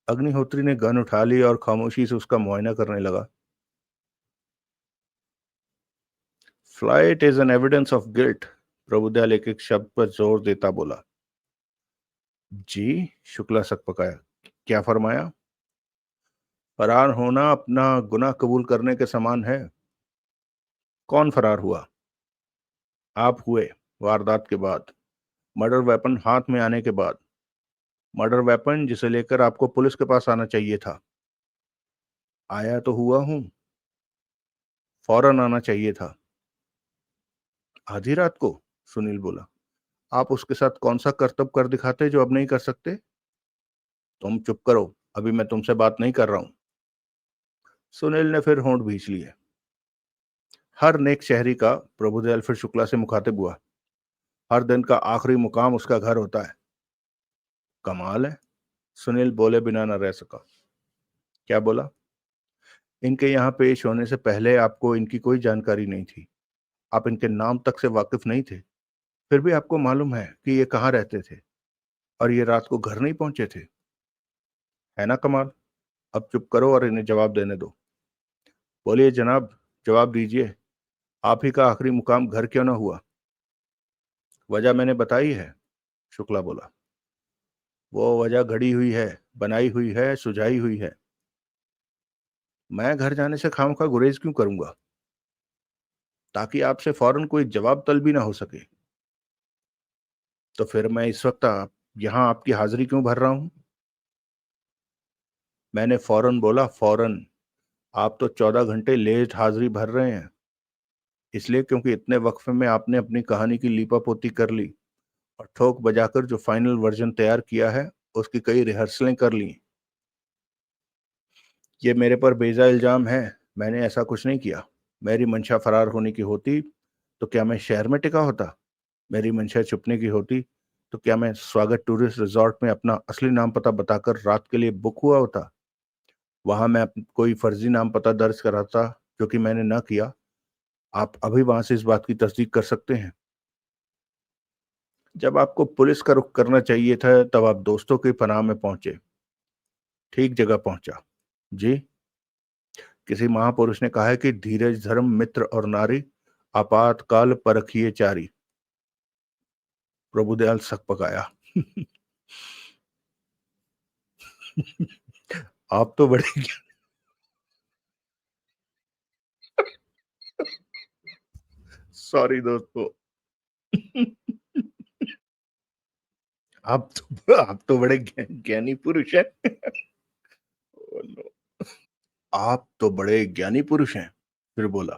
अग्निहोत्री ने गन उठा ली और खामोशी से उसका मुआयना करने लगा। Flight is an evidence of guilt. Prabhudayal एक एक शब्द पर जोर देता बोला। जी? शुक्ला सकपकाया। क्या फरमाया? फरार होना अपना गुनाह कबूल करने के समान है। कौन फरार हुआ? आप हुए, वारदात के बाद, मर्डर वेपन हाथ में आने के बाद। मर्डर वेपन जिसे लेकर आपको पुलिस के पास आना चाहिए था। आया तो हुआ हूं, फौरन आना चाहिए था। आधी रात को? सुनील बोला। आप उसके साथ कौन सा करतब कर दिखाते जो अब नहीं कर सकते? तुम चुप करो, अभी मैं तुमसे बात नहीं कर रहा हूं। सुनील ने फिर होंठ भींच लिए। हर नेक शहरी का प्रभुदयाल फिर शुक्ला से मुखातिब हुआ। हर दिन का आखिरी मुकाम उसका घर होता है। कमाल है, सुनील बोले बिना न रह सका। क्या बोला? इनके यहाँ पेश होने से पहले आपको इनकी कोई जानकारी नहीं थी। आप इनके नाम तक से वाकिफ नहीं थे। फिर भी आपको मालूम है कि ये कहाँ रहते थे और ये रात को घर नहीं पहुंचे थे। है ना कमाल? अब चुप करो और इन्हें जवाब देने दो। बोलिए जनाब, जवाब दीजिए। आप ही का आखिरी मुकाम घर क्यों ना हुआ? वजह मैंने बताई है, शुक्ला बोला। वो वजह घड़ी हुई है, बनाई हुई है, सुझाई हुई है। मैं घर जाने से खामखा गुरेज क्यों करूंगा? ताकि आपसे फौरन कोई जवाब तलबी ना हो सके। तो फिर मैं इस वक्त यहाँ आपकी हाजिरी क्यों भर रहा हूं? मैंने फौरन बोला, फौरन। आप तो 14 घंटे लेट हाजिरी भर रहे हैं। इसलिए क्योंकि इतने वक्फे में आपने अपनी कहानी की लीपापोती कर ली और ठोक बजाकर जो फाइनल वर्जन तैयार किया है उसकी कई रिहर्सलें कर ली। ये मेरे पर बेजा इल्जाम है। मैंने ऐसा कुछ नहीं किया। मेरी मंशा फरार होने की होती तो क्या मैं शहर में टिका होता? मेरी मंशा छुपने की होती तो क्या मैं स्वागत टूरिस्ट रिजॉर्ट में अपना असली नाम पता बताकर रात के लिए बुक हुआ होता? वहां मैं कोई फर्जी नाम पता दर्ज कराता, जो कि मैंने ना किया। आप अभी वहां से इस बात की तस्दीक कर सकते हैं। जब आपको पुलिस का रुख करना चाहिए था तब आप दोस्तों की पनाह में पहुंचे। ठीक जगह पहुंचा। जी। किसी महापुरुष ने कहा है कि धीरज धर्म मित्र और नारी आपातकाल परखिए चारी। प्रभुदयाल सक पकाया। आप तो बड़े सॉरी दोस्तों। आप तो बड़े ज्ञानी पुरुष हैं। Oh, no. आप तो बड़े ज्ञानी पुरुष हैं, फिर बोला।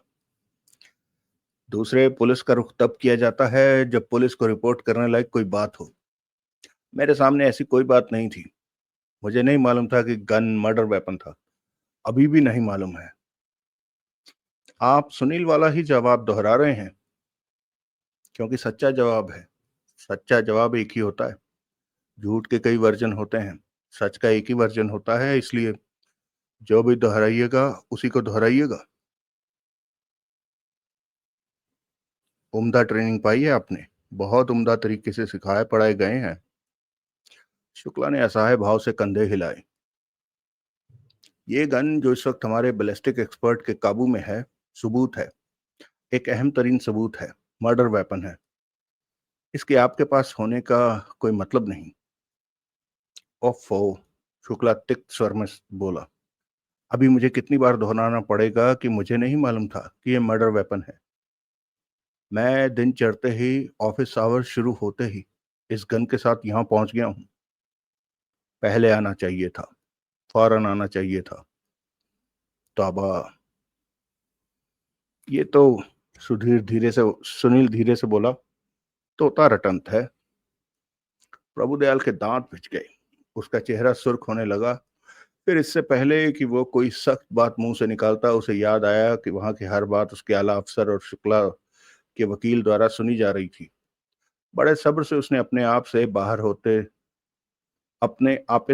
दूसरे पुलिस का रुख तब किया जाता है जब पुलिस को रिपोर्ट करने लायक कोई बात हो। मेरे सामने ऐसी कोई बात नहीं थी। मुझे नहीं मालूम था कि गन मर्डर वेपन था। अभी भी नहीं मालूम है। आप सुनील वाला ही जवाब दोहरा रहे हैं, क्योंकि सच्चा जवाब है। सच्चा जवाब एक ही होता है। झूठ के कई वर्जन होते हैं, सच का एक ही वर्जन होता है। इसलिए जो भी दोहराइएगा उसी को दोहराइएगा। उम्दा ट्रेनिंग पाई है आपने। बहुत उम्दा तरीके से सिखाए पढ़ाए गए हैं। शुक्ला ने असहाय भाव से कंधे हिलाए। ये गन जो इस वक्त हमारे बैलिस्टिक एक्सपर्ट के काबू में है, सबूत है। एक अहम तरीन सबूत है। मर्डर वेपन है। इसके आपके पास होने का कोई मतलब नहीं। ओफो, शुक्ला तिक्त स्वर में बोला। अभी मुझे कितनी बार दोहराना पड़ेगा कि मुझे नहीं मालूम था कि यह मर्डर वेपन है। मैं दिन चढ़ते ही, ऑफिस आवर्स शुरू होते ही इस गन के साथ यहां पहुंच गया हूं। पहले आना चाहिए था, फौरन आना चाहिए था। तौबा। ये तो सुनील धीरे से बोला, तोता रटंत है। प्रभुदयाल के दांत भिज गए। उसका चेहरा सुर्ख होने लगा। फिर इससे पहले कि वो कोई सख्त बात मुंह से निकालता, उसे याद आया कि वहां की हर बात उसके आला अफसर और शुक्ला के वकील द्वारा सुनी जा रही थी। बड़े सब्र से उसने अपने आपे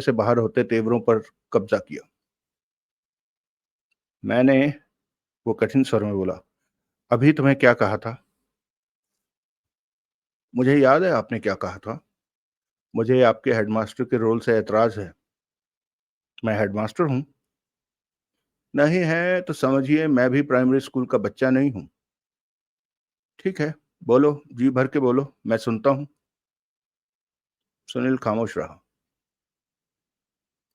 से बाहर होते तेवरों पर कब्जा किया। मैंने, वो कठिन स्वर में बोला, अभी तुम्हें क्या कहा था? मुझे याद है आपने क्या कहा था। मुझे आपके हेडमास्टर के रोल से ऐतराज है। मैं हेडमास्टर हूं? नहीं है तो समझिए मैं भी प्राइमरी स्कूल का बच्चा नहीं हूं। ठीक है, बोलो, जी भर के बोलो, मैं सुनता हूं। सुनील खामोश रहा।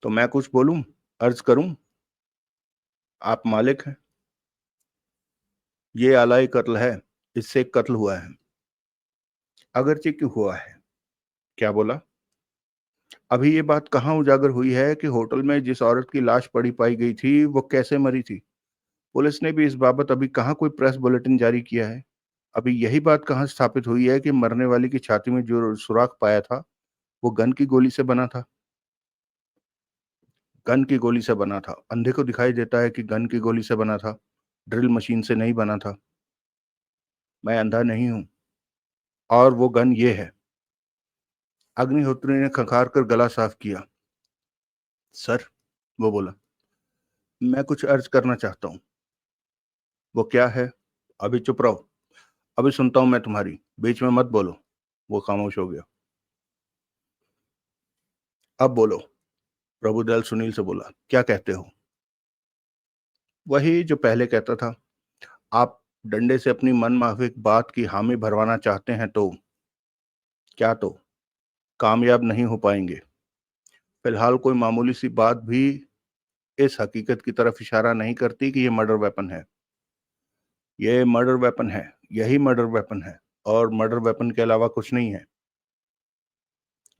तो मैं कुछ बोलूं, अर्ज करूं? आप मालिक हैं। ये आलाई कत्ल है। इससे एक कत्ल हुआ है। अगरचे क्यों हुआ है? क्या बोला? अभी ये बात कहाँ उजागर हुई है कि होटल में जिस औरत की लाश पड़ी पाई गई थी वो कैसे मरी थी? पुलिस ने भी इस बाबत अभी कहाँ कोई प्रेस बुलेटिन जारी किया है? अभी यही बात कहाँ स्थापित हुई है कि मरने वाली की छाती में जो सुराख पाया था वो गन की गोली से बना था? गन की गोली से बना था। अंधे को दिखाई देता है कि गन की गोली से बना था, ड्रिल मशीन से नहीं बना था। मैं अंधा नहीं हूं। और वो गन ये है। अग्निहोत्री ने खंखार कर गला साफ किया। सर, वो बोला, मैं कुछ अर्ज करना चाहता हूँ। वो क्या है? अभी चुप रहो। अभी सुनता हूं मैं तुम्हारी, बीच में मत बोलो। वो खामोश हो गया। अब बोलो। प्रभुदयाल सुनील से बोला, क्या कहते हो? वही जो पहले कहता था। आप डंडे से अपनी मन माफिक बात की हामी भरवाना चाहते हैं तो क्या? तो कामयाब नहीं हो पाएंगे। फिलहाल कोई मामूली सी बात भी इस हकीकत की तरफ इशारा नहीं करती कि ये मर्डर वेपन है। ये मर्डर वेपन है। यही मर्डर वेपन है। और मर्डर वेपन के अलावा कुछ नहीं है।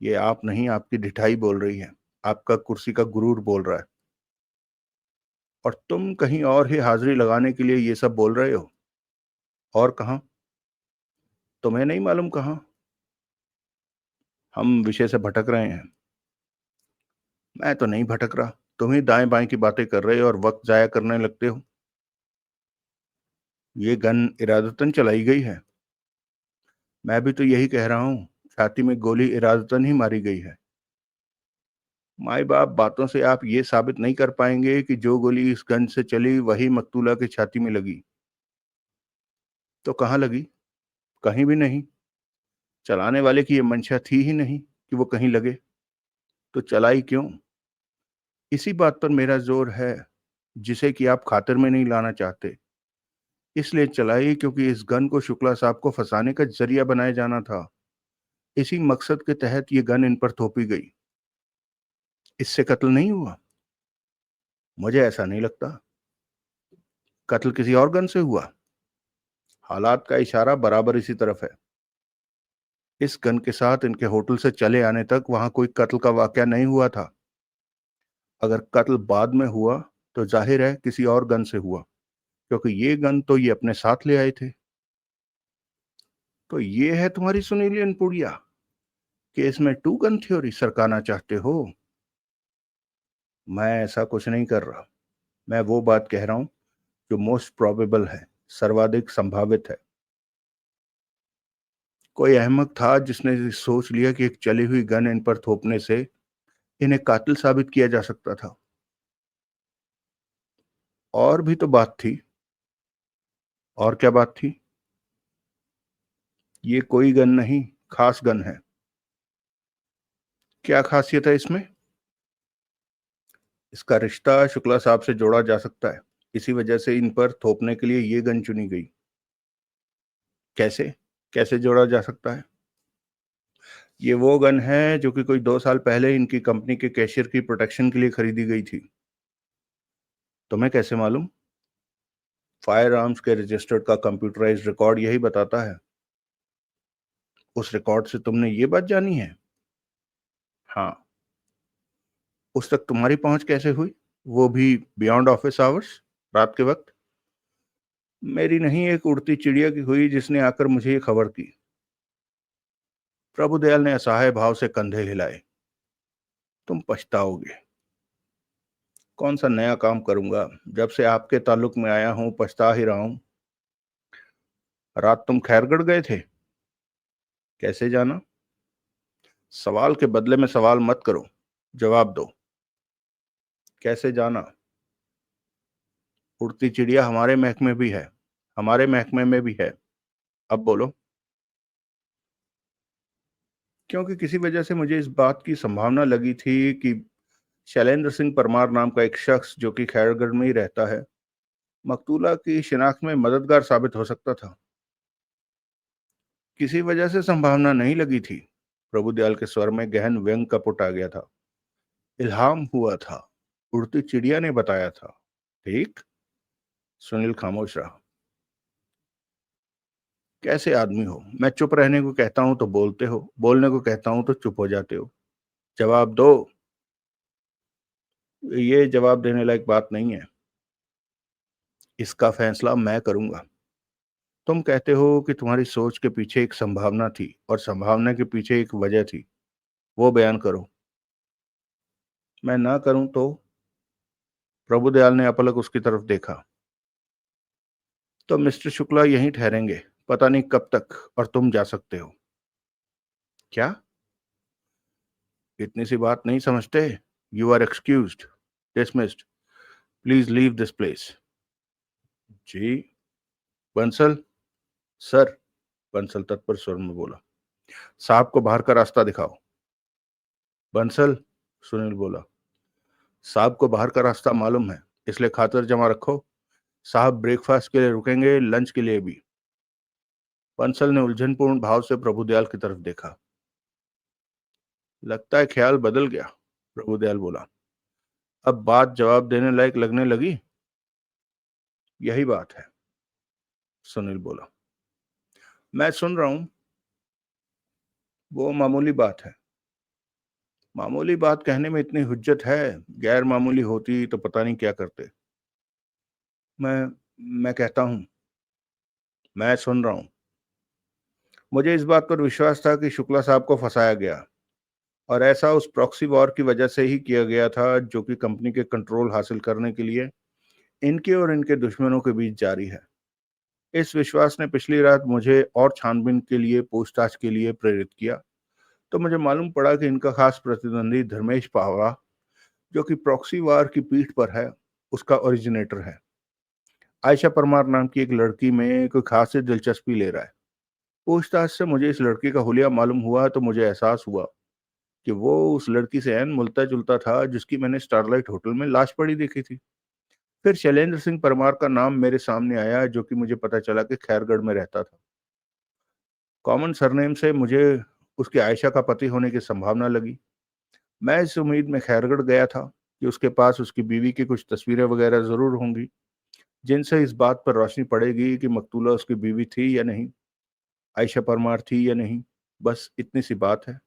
ये आप नहीं, आपकी ढिठाई बोल रही है। आपका कुर्सी का गुरूर बोल रहा है। और तुम कहीं और ही हाजिरी लगाने के लिए ये सब बोल रहे हो। और कहाँ? तुम्हें नहीं मालूम कहाँ? हम विषय से भटक रहे हैं। मैं तो नहीं भटक रहा। तुम ही दाएं बाएं की बातें कर रहे हो और वक्त जाया करने लगते हो। ये गन इरादतन चलाई गई है। मैं भी तो यही कह रहा हूँ। छाती में गोली इरादतन ही मारी गई है। माई बाप बातों से आप ये साबित नहीं कर पाएंगे कि जो गोली इस गन से चली वही मकतूला की छाती में लगी। तो कहाँ लगी? कहीं भी नहीं। चलाने वाले की ये मंशा थी ही नहीं कि वो कहीं लगे। तो चलाई क्यों? इसी बात पर मेरा जोर है, जिसे कि आप खातिर में नहीं लाना चाहते। इसलिए चलाई क्योंकि इस गन को शुक्ला साहब को फंसाने का जरिया बनाया जाना था। इसी मकसद के तहत ये गन इन पर थोपी गई। इससे कत्ल नहीं हुआ? मुझे ऐसा नहीं लगता। कत्ल किसी और गन से हुआ। हालात का इशारा बराबर इसी तरफ है। इस गन के साथ इनके होटल से चले आने तक वहां कोई कत्ल का वाकया नहीं हुआ था। अगर कत्ल बाद में हुआ तो जाहिर है किसी और गन से हुआ, क्योंकि ये गन तो ये अपने साथ ले आए थे। तो ये है तुम्हारी सुनीलियन पुड़िया कि इसमें टू गन थ्योरी सरकाना चाहते हो। मैं ऐसा कुछ नहीं कर रहा। मैं वो बात कह रहा हूं जो मोस्ट प्रोबेबल है, सर्वाधिक संभावित है। कोई अहमक था जिसने सोच लिया कि एक चली हुई गन इन पर थोपने से इन्हें कातिल साबित किया जा सकता था। और भी तो बात थी। और क्या बात थी? ये कोई गन नहीं, खास गन है। क्या खासियत है इसमें? इसका रिश्ता शुक्ला साहब से जोड़ा जा सकता है। इसी वजह से इन पर थोपने के लिए ये गन चुनी गई। कैसे? कैसे जोड़ा जा सकता है? ये वो गन है जो कि कोई 2 साल पहले इनकी कंपनी के कैशियर की प्रोटेक्शन के लिए खरीदी गई थी। तुम्हें कैसे मालूम? फायर आर्म्स के रजिस्टर्ड का कंप्यूटराइज्ड रिकॉर्ड यही बताता है। उस रिकॉर्ड से तुमने ये बात जानी है? हाँ। उस तक तुम्हारी पहुंच कैसे हुई? वो भी बियॉन्ड ऑफिस आवर्स, रात के वक्त? मेरी नहीं, एक उड़ती चिड़िया की हुई जिसने आकर मुझे ये खबर की। प्रभुदयाल ने असहाय भाव से कंधे हिलाए। तुम पछताओगे। कौन सा नया काम करूंगा? जब से आपके ताल्लुक में आया हूं पछता ही रहा हूं। रात तुम खैरगढ़ गए थे? कैसे जाना? सवाल के बदले में सवाल मत करो, जवाब दो। कैसे जाना? उड़ती चिड़िया हमारे महकमे भी है। हमारे महकमे में भी है। अब बोलो। क्योंकि किसी वजह से मुझे इस बात की संभावना लगी थी कि शैलेंद्र सिंह परमार नाम का एक शख्स जो कि खैरगढ़ में ही रहता है, मकतूला की शिनाख्त में मददगार साबित हो सकता था। किसी वजह से संभावना नहीं लगी थी। प्रभुदयाल के स्वर में गहन व्यंग का पुट आ गया था। इल्हाम हुआ था। उड़ती चिड़िया ने बताया था। ठीक। सुनील खामोश रहा। कैसे आदमी हो? मैं चुप रहने को कहता हूं तो बोलते हो, बोलने को कहता हूं तो चुप हो जाते हो। जवाब दो। ये जवाब देने लायक बात नहीं है। इसका फैसला मैं करूंगा। तुम कहते हो कि तुम्हारी सोच के पीछे एक संभावना थी और संभावना के पीछे एक वजह थी। वो बयान करो। मैं ना करूं तो? प्रभुदयाल ने अपलक उसकी तरफ देखा। तो मिस्टर शुक्ला यहीं ठहरेंगे, पता नहीं कब तक, और तुम जा सकते हो। क्या? इतनी सी बात नहीं समझते? You are excused, dismissed, please leave this place. जी। बंसल। सर। बंसल तत्पर स्वर में बोला। साहब को बाहर का रास्ता दिखाओ। बंसल। सुनील बोला। साहब को बाहर का रास्ता मालूम है, इसलिए खातर जमा रखो। साहब ब्रेकफास्ट के लिए रुकेंगे, लंच के लिए भी। बंसल ने उलझनपूर्ण भाव से प्रभुदयाल की तरफ देखा। लगता है ख्याल बदल गया, प्रभुदयाल बोला। अब बात जवाब देने लायक लगने लगी। यही बात है, सुनील बोला। मैं सुन रहा हूं। वो मामूली बात है। मामूली बात कहने में इतनी हुज्जत है, गैर मामूली होती तो पता नहीं क्या करते। मैं कहता हूं। मैं सुन रहा हूं। मुझे इस बात पर विश्वास था कि शुक्ला साहब को फंसाया गया, और ऐसा उस प्रॉक्सी वॉर की वजह से ही किया गया था जो कि कंपनी के कंट्रोल हासिल करने के लिए इनके और इनके दुश्मनों के बीच जारी है। इस विश्वास ने पिछली रात मुझे और छानबीन के लिए, पूछताछ के लिए प्रेरित किया। तो मुझे मालूम पड़ा कि इनका खास प्रतिद्वंदी धर्मेश पावरा, जो कि प्रॉक्सी वार की पीठ पर है, उसका ओरिजिनेटर है। आयशा परमार नाम की एक लड़की में कोई खास दिलचस्पी ले रहा है। पूछताछ से मुझे इस लड़की का हुलिया मालूम हुआ तो मुझे एहसास हुआ कि वो उस लड़की से ऐन मिलता जुलता था जिसकी मैंने स्टारलाइट होटल में लाश पड़ी देखी थी। फिर शैलेंद्र सिंह परमार का नाम मेरे सामने आया, जो कि मुझे पता चला कि खैरगढ़ में रहता था। कॉमन सरनेम से मुझे उसकी आयशा का पति होने की संभावना लगी। मैं इस उम्मीद में खैरगढ़ गया था कि उसके पास उसकी बीवी की कुछ तस्वीरें वगैरह जरूर होंगी, जिनसे इस बात पर रोशनी पड़ेगी कि मकतूला उसकी बीवी थी या नहीं, आयशा परमार थी या नहीं। बस इतनी सी बात है।